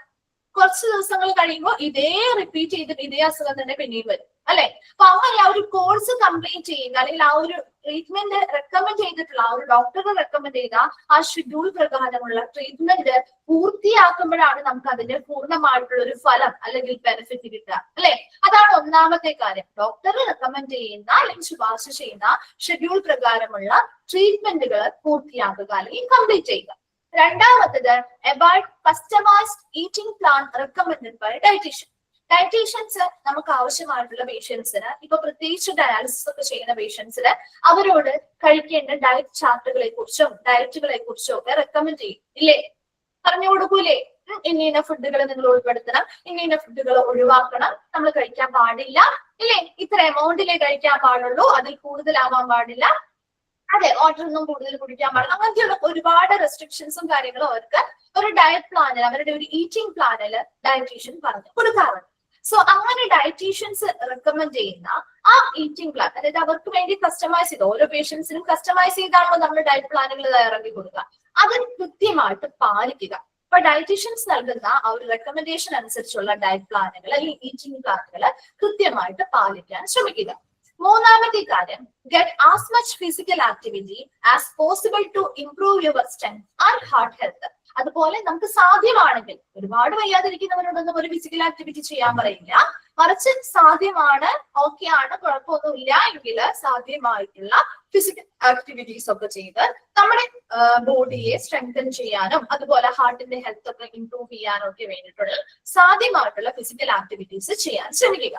കുറച്ച് ദിവസങ്ങൾ കഴിയുമ്പോൾ ഇതേ റിപ്പീറ്റ് ചെയ്തിട്ട് ഇതേ അസുഖം തന്നെ പിന്നെയും വരും അല്ലെ? അപ്പൊ അങ്ങനെ ആ ഒരു കോഴ്സ് കംപ്ലീറ്റ് ചെയ്യുക അല്ലെങ്കിൽ ആ ഒരു ട്രീറ്റ്മെന്റ് റെക്കമെൻഡ് ചെയ്തിട്ടുള്ള ആ ഒരു ഡോക്ടർ റെക്കമെൻഡ് ചെയ്ത ആ ഷെഡ്യൂൾ പ്രകാരമുള്ള ട്രീറ്റ്മെന്റ് പൂർത്തിയാക്കുമ്പോഴാണ് നമുക്ക് അതിന്റെ പൂർണ്ണമായിട്ടുള്ള ഒരു ഫലം അല്ലെങ്കിൽ ബെനിഫിറ്റ് കിട്ടുക അല്ലെ. അതാണ് ഒന്നാമത്തെ കാര്യം. ഡോക്ടർ റെക്കമെൻഡ് ചെയ്യുന്ന അല്ലെങ്കിൽ ശുപാർശ ചെയ്യുന്ന ഷെഡ്യൂൾ പ്രകാരമുള്ള ട്രീറ്റ്മെന്റുകൾ പൂർത്തിയാക്കുക അല്ലെങ്കിൽ കംപ്ലീറ്റ് ചെയ്യുക. രണ്ടാമത്തത് about customised eating plan recommended by dietitian. Dietitians നമുക്ക് ആവശ്യമായിട്ടുള്ള പേഷ്യൻസിന്, ഇപ്പൊ പ്രത്യേകിച്ച് ഡയാലിസിസ് ഒക്കെ ചെയ്യുന്ന പേഷ്യൻസിന് അവരോട് കഴിക്കേണ്ട ഡയറ്റ് ചാർട്ടുകളെ കുറിച്ചും ഡയറ്റുകളെ കുറിച്ചും ഒക്കെ റെക്കമെൻഡ് ചെയ്യും ഇല്ലേ, പറഞ്ഞു കൊടുക്കൂലേ. ഇന്ന ഫുഡുകൾ നിങ്ങൾ ഉൾപ്പെടുത്തണം, ഇന്ന ഫുഡുകൾ ഒഴിവാക്കണം, നമ്മൾ കഴിക്കാൻ പാടില്ല ഇല്ലേ, ഇത്ര എമൗണ്ടിലേ കഴിക്കാൻ പാടുള്ളൂ, അതിൽ കൂടുതലാവാൻ പാടില്ല, അതെ വാട്ടർ ഒന്നും കൂടുതൽ കുടിക്കാൻ പാടില്ല, അങ്ങനത്തെയുള്ള ഒരുപാട് റെസ്ട്രിക്ഷൻസും കാര്യങ്ങളും അവർക്ക് ഒരു ഡയറ്റ് പ്ലാനിൽ, അവരുടെ ഒരു ഈറ്റിംഗ് പ്ലാനിൽ ഡയറ്റീഷ്യൻ പറഞ്ഞു കൊടുക്കാറുണ്ട്. സോ അങ്ങനെ ഡയറ്റീഷ്യൻസ് റെക്കമെൻഡ് ചെയ്യുന്ന ആ ഈറ്റിംഗ് പ്ലാൻ, അതായത് അവർക്ക് വേണ്ടി കസ്റ്റമൈസ് ചെയ്ത് ഓരോ പേഷ്യൻസിനും കസ്റ്റമൈസ് ചെയ്താണോ നമ്മൾ ഡയറ്റ് പ്ലാനുകൾ തയ്യാറാക്കി കൊടുക്കുക, അത് കൃത്യമായിട്ട് പാലിക്കുക. അപ്പൊ ഡയറ്റീഷ്യൻസ് നൽകുന്ന ആ ഒരു റെക്കമെൻഡേഷൻ അനുസരിച്ചുള്ള ഡയറ്റ് പ്ലാനുകൾ അല്ലെങ്കിൽ ഈറ്റിംഗ് പ്ലാനുകൾ കൃത്യമായിട്ട് പാലിക്കാൻ ശ്രമിക്കുക. മൂന്നാമത്തെ കാര്യം, get as much physical activity as possible to improve your strength and heart health. അതുപോലെ നമുക്ക് സാധ്യമാണെങ്കിൽ, ഒരുപാട് വയ്യാതിരിക്കുന്നവരോടൊന്നും ഒരു ഫിസിക്കൽ ആക്ടിവിറ്റി ചെയ്യാൻ പറയില്ല, മറിച്ച് സാധ്യമാണ്, ഓക്കെ ആണ്, കുഴപ്പമൊന്നുമില്ല എങ്കിൽ സാധ്യമായിട്ടുള്ള ഫിസിക്കൽ ആക്ടിവിറ്റീസ് ഒക്കെ ചെയ്ത് നമ്മുടെ ബോഡിയെ സ്ട്രെങ്തൻ ചെയ്യാനും അതുപോലെ ഹാർട്ടിന്റെ ഹെൽത്ത് ഒക്കെ ഇംപ്രൂവ് ചെയ്യാനും ഒക്കെ വേണ്ടിയിട്ടുള്ള സാധ്യമായിട്ടുള്ള ഫിസിക്കൽ ആക്ടിവിറ്റീസ് ചെയ്യാൻ ശ്രമിക്കുക.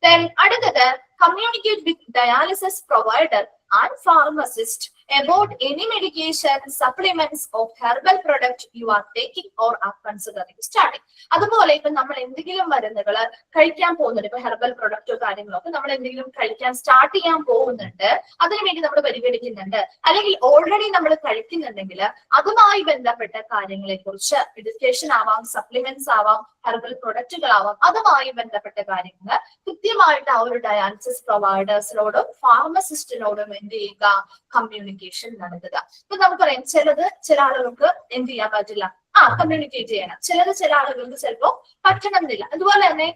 Then അടുത്തത്, communicate with dialysis provider and pharmacist about any medication, supplements or herbal product you are taking or are considering starting. അതുപോലെ ഇപ്പൊ നമ്മൾ എന്തെങ്കിലും മരുന്നുകൾ കഴിക്കാൻ പോകുന്നുണ്ട്, ഇപ്പൊ ഹെർബൽ പ്രൊഡക്റ്റോ കാര്യങ്ങളോ ഒക്കെ നമ്മൾ എന്തെങ്കിലും കഴിക്കാൻ സ്റ്റാർട്ട് ചെയ്യാൻ പോകുന്നുണ്ട്, അതിനുവേണ്ടി നമ്മൾ പരിഗണിക്കുന്നുണ്ട്, അല്ലെങ്കിൽ ഓൾറെഡി നമ്മൾ കഴിക്കുന്നുണ്ടെങ്കിൽ അതുമായി ബന്ധപ്പെട്ട കാര്യങ്ങളെ കുറിച്ച്, മെഡിക്കേഷൻ ആവാം, സപ്ലിമെന്റ്സ് ആവാം, ഹെർബൽ പ്രൊഡക്റ്റുകളാവാം, അതുമായി ബന്ധപ്പെട്ട കാര്യങ്ങൾ കൃത്യമായിട്ട് ആ ഒരു ഡയാലിസിസ് പ്രൊവൈഡേഴ്സിനോടും ഫാർമസിസ്റ്റിനോടും എന്ത് ചെയ്യുക, കമ്മ്യൂണിക്കേഷൻ നടത്തുക. ഇപ്പൊ നമുക്കറിയാം ചില ആളുകൾക്ക് എന്ത് ചെയ്യാൻ പറ്റില്ല, കമ്മ്യൂണിക്കേറ്റ് ചെയ്യണം, ചില ആളുകൾക്ക് ചിലപ്പോ പറ്റണമെന്നില്ല. അതുപോലെ തന്നെ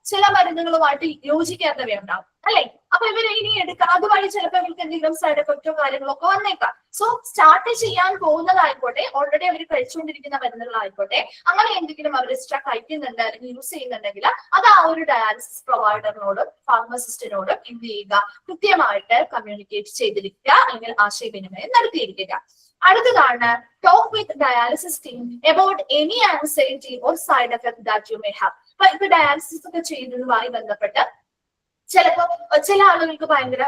ചില മരുന്നുകളുമായിട്ട് യോജിക്കാത്തവയുണ്ടാവും അല്ലെ. അപ്പൊ ഇവര് ഇനി എടുക്കാം, അതുവഴി ചിലപ്പോൾ ഇവർക്ക് എന്തെങ്കിലും സൈഡ് എഫക്റ്റോ കാര്യങ്ങളോ ഒക്കെ വന്നേക്കാം. സോ സ്റ്റാർട്ട് ചെയ്യാൻ പോകുന്നതായിക്കോട്ടെ, ഓൾറെഡി അവർ കഴിച്ചുകൊണ്ടിരിക്കുന്ന മരുന്നുകളായിക്കോട്ടെ, അങ്ങനെ എന്തെങ്കിലും അവർ എക്സ്ട്രാ കഴിക്കുന്നുണ്ട് അല്ലെങ്കിൽ യൂസ് ചെയ്യുന്നുണ്ടെങ്കിൽ അത് ആ ഒരു ഡയാലിസിസ് പ്രൊവൈഡറിനോടും ഫാർമസിസ്റ്റിനോടും എന്ത് ചെയ്യുക, കൃത്യമായിട്ട് കമ്മ്യൂണിക്കേറ്റ് ചെയ്തിരിക്കുക അല്ലെങ്കിൽ ആശയവിനിമയം നടത്തിയിരിക്കുക. അടുത്തതാണ്, talk with dialysis team about any anxiety or side effect that you may have. ഇപ്പൊ ഡയാലിസിസ് ഒക്കെ ചെയ്യുന്നതുമായി ബന്ധപ്പെട്ട് ചിലപ്പോ ചില ആളുകൾക്ക് ഭയങ്കര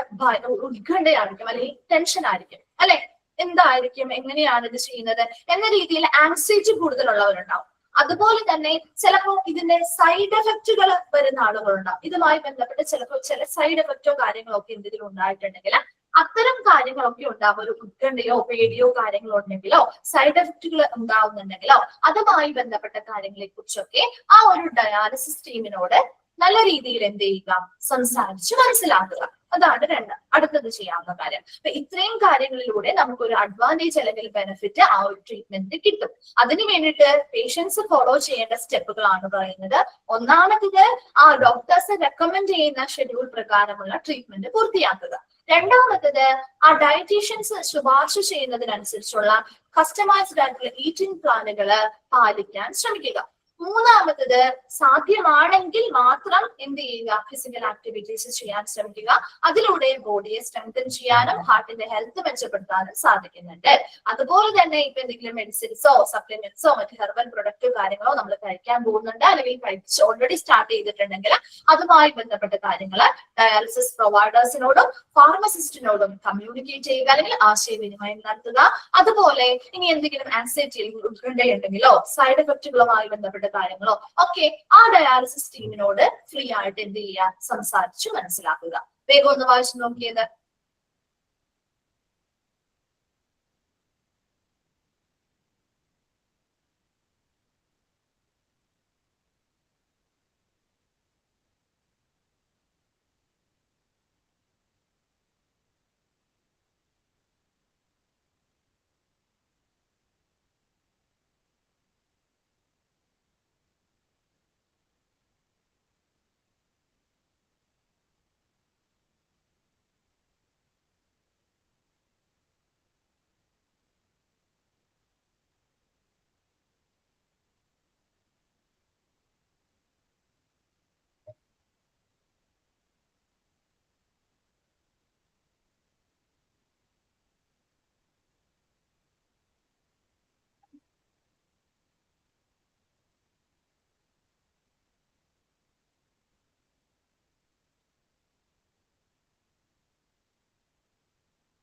ഉത്കണ്ഠയായിരിക്കും അല്ലെങ്കിൽ ടെൻഷൻ ആയിരിക്കും അല്ലെ, എന്തായിരിക്കും, എങ്ങനെയാണ് ഇത് ചെയ്യുന്നത് എന്ന രീതിയിൽ ആൻസൈറ്റി കൂടുതലുള്ളവരുണ്ടാവും. അതുപോലെ തന്നെ ചിലപ്പോൾ ഇതിന്റെ സൈഡ് എഫക്റ്റുകൾ വരുന്ന ആളുകളുണ്ടാവും. ഇതുമായി ബന്ധപ്പെട്ട് ചിലപ്പോൾ ചില സൈഡ് എഫക്റ്റോ കാര്യങ്ങളോ ഒക്കെ എന്തെങ്കിലും ഉണ്ടായിട്ടുണ്ടെങ്കിൽ അത്തരം കാര്യങ്ങളൊക്കെ ഉണ്ടാവും. ഒരു ഉത്കണ്ഠയോ പേടിയോ കാര്യങ്ങളോ ഉണ്ടെങ്കിലോ സൈഡ് എഫക്റ്റുകൾ ഉണ്ടാവുന്നുണ്ടെങ്കിലോ അതുമായി ബന്ധപ്പെട്ട കാര്യങ്ങളെ കുറിച്ചൊക്കെ ആ ഒരു ഡയാലിസിസ് ടീമിനോട് നല്ല രീതിയിൽ എന്ത് ചെയ്യുക, സംസാരിച്ച് മനസ്സിലാക്കുക. അതാണ് അടുത്തത് ചെയ്യാവുന്ന കാര്യം. അപ്പൊ ഇത്രയും കാര്യങ്ങളിലൂടെ നമുക്കൊരു അഡ്വാൻറ്റേജ് അല്ലെങ്കിൽ ബെനിഫിറ്റ് ആ ഒരു ട്രീറ്റ്മെന്റ് കിട്ടും. അതിന് വേണ്ടിയിട്ട് പേഷ്യൻസ് ഫോളോ ചെയ്യേണ്ട സ്റ്റെപ്പുകളാണ് പറയുന്നത്. ഒന്നാമത്തേത്, ആ ഡോക്ടേഴ്സ് റെക്കമെൻഡ് ചെയ്യുന്ന ഷെഡ്യൂൾ പ്രകാരമുള്ള ട്രീറ്റ്മെന്റ് പൂർത്തിയാക്കുക. രണ്ടാമത്തേത്, ആ ഡയറ്റീഷ്യൻസ് ശുപാർശ ചെയ്യുന്നതിനനുസരിച്ചുള്ള കസ്റ്റമൈസ്ഡ് ആയിട്ടുള്ള ഈറ്റിംഗ് പ്ലാനുകൾ പാലിക്കാൻ ശ്രമിക്കുക. മൂന്നാമത്തത്, സാധ്യമാണെങ്കിൽ മാത്രം എന്ത് ചെയ്യുക, ഫിസിക്കൽ ആക്ടിവിറ്റീസ് ചെയ്യാൻ ശ്രമിക്കുക. അതിലൂടെ ബോഡിയെ സ്ട്രെങ്തൻ ചെയ്യാനും ഹാർട്ടിന്റെ ഹെൽത്ത് മെച്ചപ്പെടുത്താനും സാധിക്കുന്നുണ്ട്. അതുപോലെ തന്നെ ഇപ്പൊ എന്തെങ്കിലും മെഡിസിൻസോ സപ്ലിമെന്റ്സോ മറ്റ് ഹെർബൽ പ്രൊഡക്റ്റോ കാര്യങ്ങളോ നമ്മൾ കഴിക്കാൻ പോകുന്നുണ്ട് അല്ലെങ്കിൽ കഴിച്ച് ഓൾറെഡി സ്റ്റാർട്ട് ചെയ്തിട്ടുണ്ടെങ്കിൽ അതുമായി ബന്ധപ്പെട്ട കാര്യങ്ങൾ ഡയാലിസിസ് പ്രൊവൈഡേഴ്സിനോടും ഫാർമസിസ്റ്റിനോടും കമ്മ്യൂണിക്കേറ്റ് ചെയ്യുക അല്ലെങ്കിൽ ആശയവിനിമയം നടത്തുക. അതുപോലെ ഇനി എന്തെങ്കിലും ആൻസൈറ്റി അല്ലെങ്കിൽ ഉത്കണ്ഠയുണ്ടെങ്കിലോ സൈഡ് എഫക്റ്റുകളുമായി ബന്ധപ്പെട്ട കാര്യങ്ങളോ ഒക്കെ ആ ഡയാലിസിസ് ടീമിനോട് ഫ്രീ ആയിട്ട് എന്ത് ചെയ്യുക, സംസാരിച്ചു മനസ്സിലാക്കുക. വേഗം ഒന്ന് വായിച്ചു നോക്കിയത്.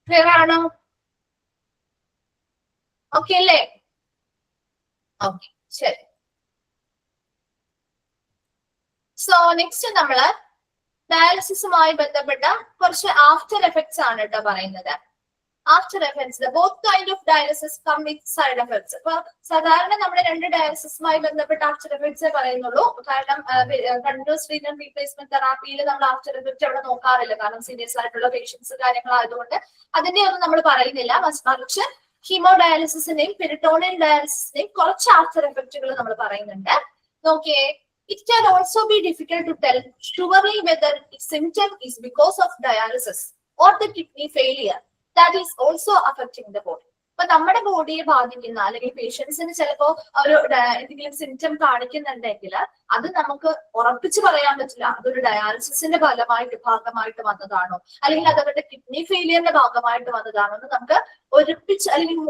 ക്ലിയർ ആണോ? ഓക്കെ അല്ലേ? ഓക്കെ, ശരി. സോ നെക്സ്റ്റ് നമ്മള് ഡയാലിസിസുമായി ബന്ധപ്പെട്ട കുറച്ച് ആഫ്റ്റർ എഫക്ട്സ് ആണ് കേട്ടോ പറയുന്നത്. After effects, both kind of dialysis come with side effects. ഇപ്പൊ സാധാരണ നമ്മുടെ രണ്ട് ഡയാലിസിസുമായി ബന്ധപ്പെട്ട ആഫ്റ്റർ എഫക്ട്സേ പറയുന്നുള്ളൂ. കാരണം കണ്ടിന്യൂസ് റീനൽ റീപ്ലേസ്മെന്റ് തെറാപ്പിയിൽ നമ്മൾ ആഫ്റ്റർ എഫക്ട് അവിടെ നോക്കാറില്ല. കാരണം സീരിയസ് ആയിട്ടുള്ള പേഷ്യൻസ് കാര്യങ്ങളായതുകൊണ്ട് അതിന്റെ ഒന്നും നമ്മൾ പറയുന്നില്ല. മറിച്ച് ഹീമോഡയാലിസിസിന്റെയും പെരിറ്റോണിയൽ ഡയാലിസിസിന്റെയും കുറച്ച് ആഫ്റ്റർ എഫക്റ്റുകൾ നമ്മൾ പറയുന്നുണ്ട്. നോക്കിയേ, it can also be difficult to tell surely whether the symptom is because of dialysis or the kidney failure that is also affecting the body. അപ്പൊ നമ്മുടെ ബോഡിയെ ബാധിക്കുന്ന അല്ലെങ്കിൽ പേഷ്യൻസിന് ചിലപ്പോ ഒരു എന്തെങ്കിലും സിംറ്റം കാണിക്കുന്നുണ്ടെങ്കിൽ അത് നമുക്ക് ഉറപ്പിച്ച് പറയാൻ പറ്റില്ല അതൊരു ഡയാലിസിസിന്റെ ഭാഗമായിട്ട് വന്നതാണോ അല്ലെങ്കിൽ അത് അവരുടെ കിഡ്നി ഫെയിലിയറിന്റെ ഭാഗമായിട്ട് വന്നതാണോ എന്ന് നമുക്ക് ഉറപ്പിച്ച് അല്ലെങ്കിൽ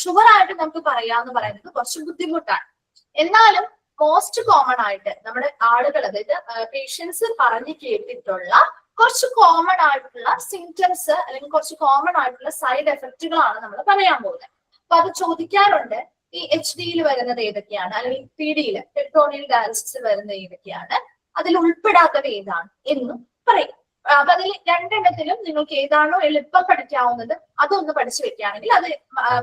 ഷുവർ ആയിട്ട് നമുക്ക് പറയാന്ന് പറയുന്നത് കുറച്ച് ബുദ്ധിമുട്ടാണ്. എന്നാലും മോസ്റ്റ് കോമൺ ആയിട്ട് നമ്മുടെ ആളുകൾ, അതായത് പേഷ്യൻസ് പറഞ്ഞു കേട്ടിട്ടുള്ള കുറച്ച് കോമൺ ആയിട്ടുള്ള സിംറ്റംസ് അല്ലെങ്കിൽ കുറച്ച് കോമൺ ആയിട്ടുള്ള സൈഡ് എഫക്റ്റുകളാണ് നമ്മൾ പറയാൻ പോകുന്നത്. അപ്പൊ അത് ചോദിക്കാറുണ്ട്, ഈ HD വരുന്നത് ഏതൊക്കെയാണ്, അല്ലെങ്കിൽ PD പെരിറ്റോണിയൽ ഡയാലിസിസ് വരുന്നത് ഏതൊക്കെയാണ്, അതിൽ ഉൾപ്പെടാത്തത് ഏതാണ് എന്നും പറയും. അപ്പൊ അതിൽ രണ്ടെണ്ണത്തിലും നിങ്ങൾക്ക് ഏതാണോ എളുപ്പം പഠിക്കാവുന്നത് അതൊന്ന് പഠിച്ചു വെക്കുകയാണെങ്കിൽ അത്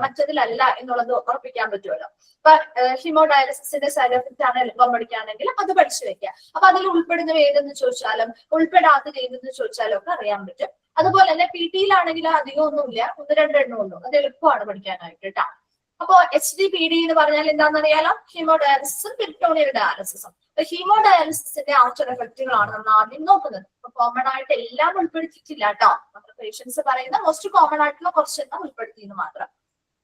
മറ്റതിലല്ല എന്നുള്ളത് ഉറപ്പിക്കാൻ പറ്റുമല്ലോ. ഇപ്പൊ ഹീമോഡയാലിസിസിന്റെ സൈഡ് എഫക്റ്റ് ആണ് എളുപ്പം പഠിക്കുകയാണെങ്കിൽ അത് പഠിച്ചു വെക്കുക. അപ്പൊ അതിൽ ഉൾപ്പെടുന്നത് ഏതെന്ന് ചോദിച്ചാലും ഉൾപ്പെടാത്തത് ഏതെന്ന് ചോദിച്ചാലും ഒക്കെ അറിയാൻ പറ്റും. അതുപോലെ തന്നെ PT അധികം ഒന്നുമില്ല, 1-2 ഉള്ളൂ. അത് എളുപ്പമാണ് പഠിക്കാനായിട്ട് കേട്ടോ. അപ്പോ HD PD എന്ന് പറഞ്ഞാൽ എന്താണെന്നറിയാലോ, ഹീമോഡയാലിസിസും പെരിറ്റോണിയൽ ഡയാലിസിസും. ഹീമോഡയാലിസിന്റെ ആഫ്റ്റർ എഫക്റ്റുകളാണ് നമ്മൾ ആദ്യം നോക്കുന്നത്. അപ്പൊ കോമൺ ആയിട്ട് എല്ലാം ഉൾപ്പെടുത്തിയിട്ടില്ല കേട്ടോ. നമ്മുടെ പേഷ്യൻസ് പറയുന്ന മോസ്റ്റ് കോമൺ ആയിട്ടുള്ള കുറച്ചെണ്ണം ഉൾപ്പെടുത്തിയെന്ന് മാത്രം.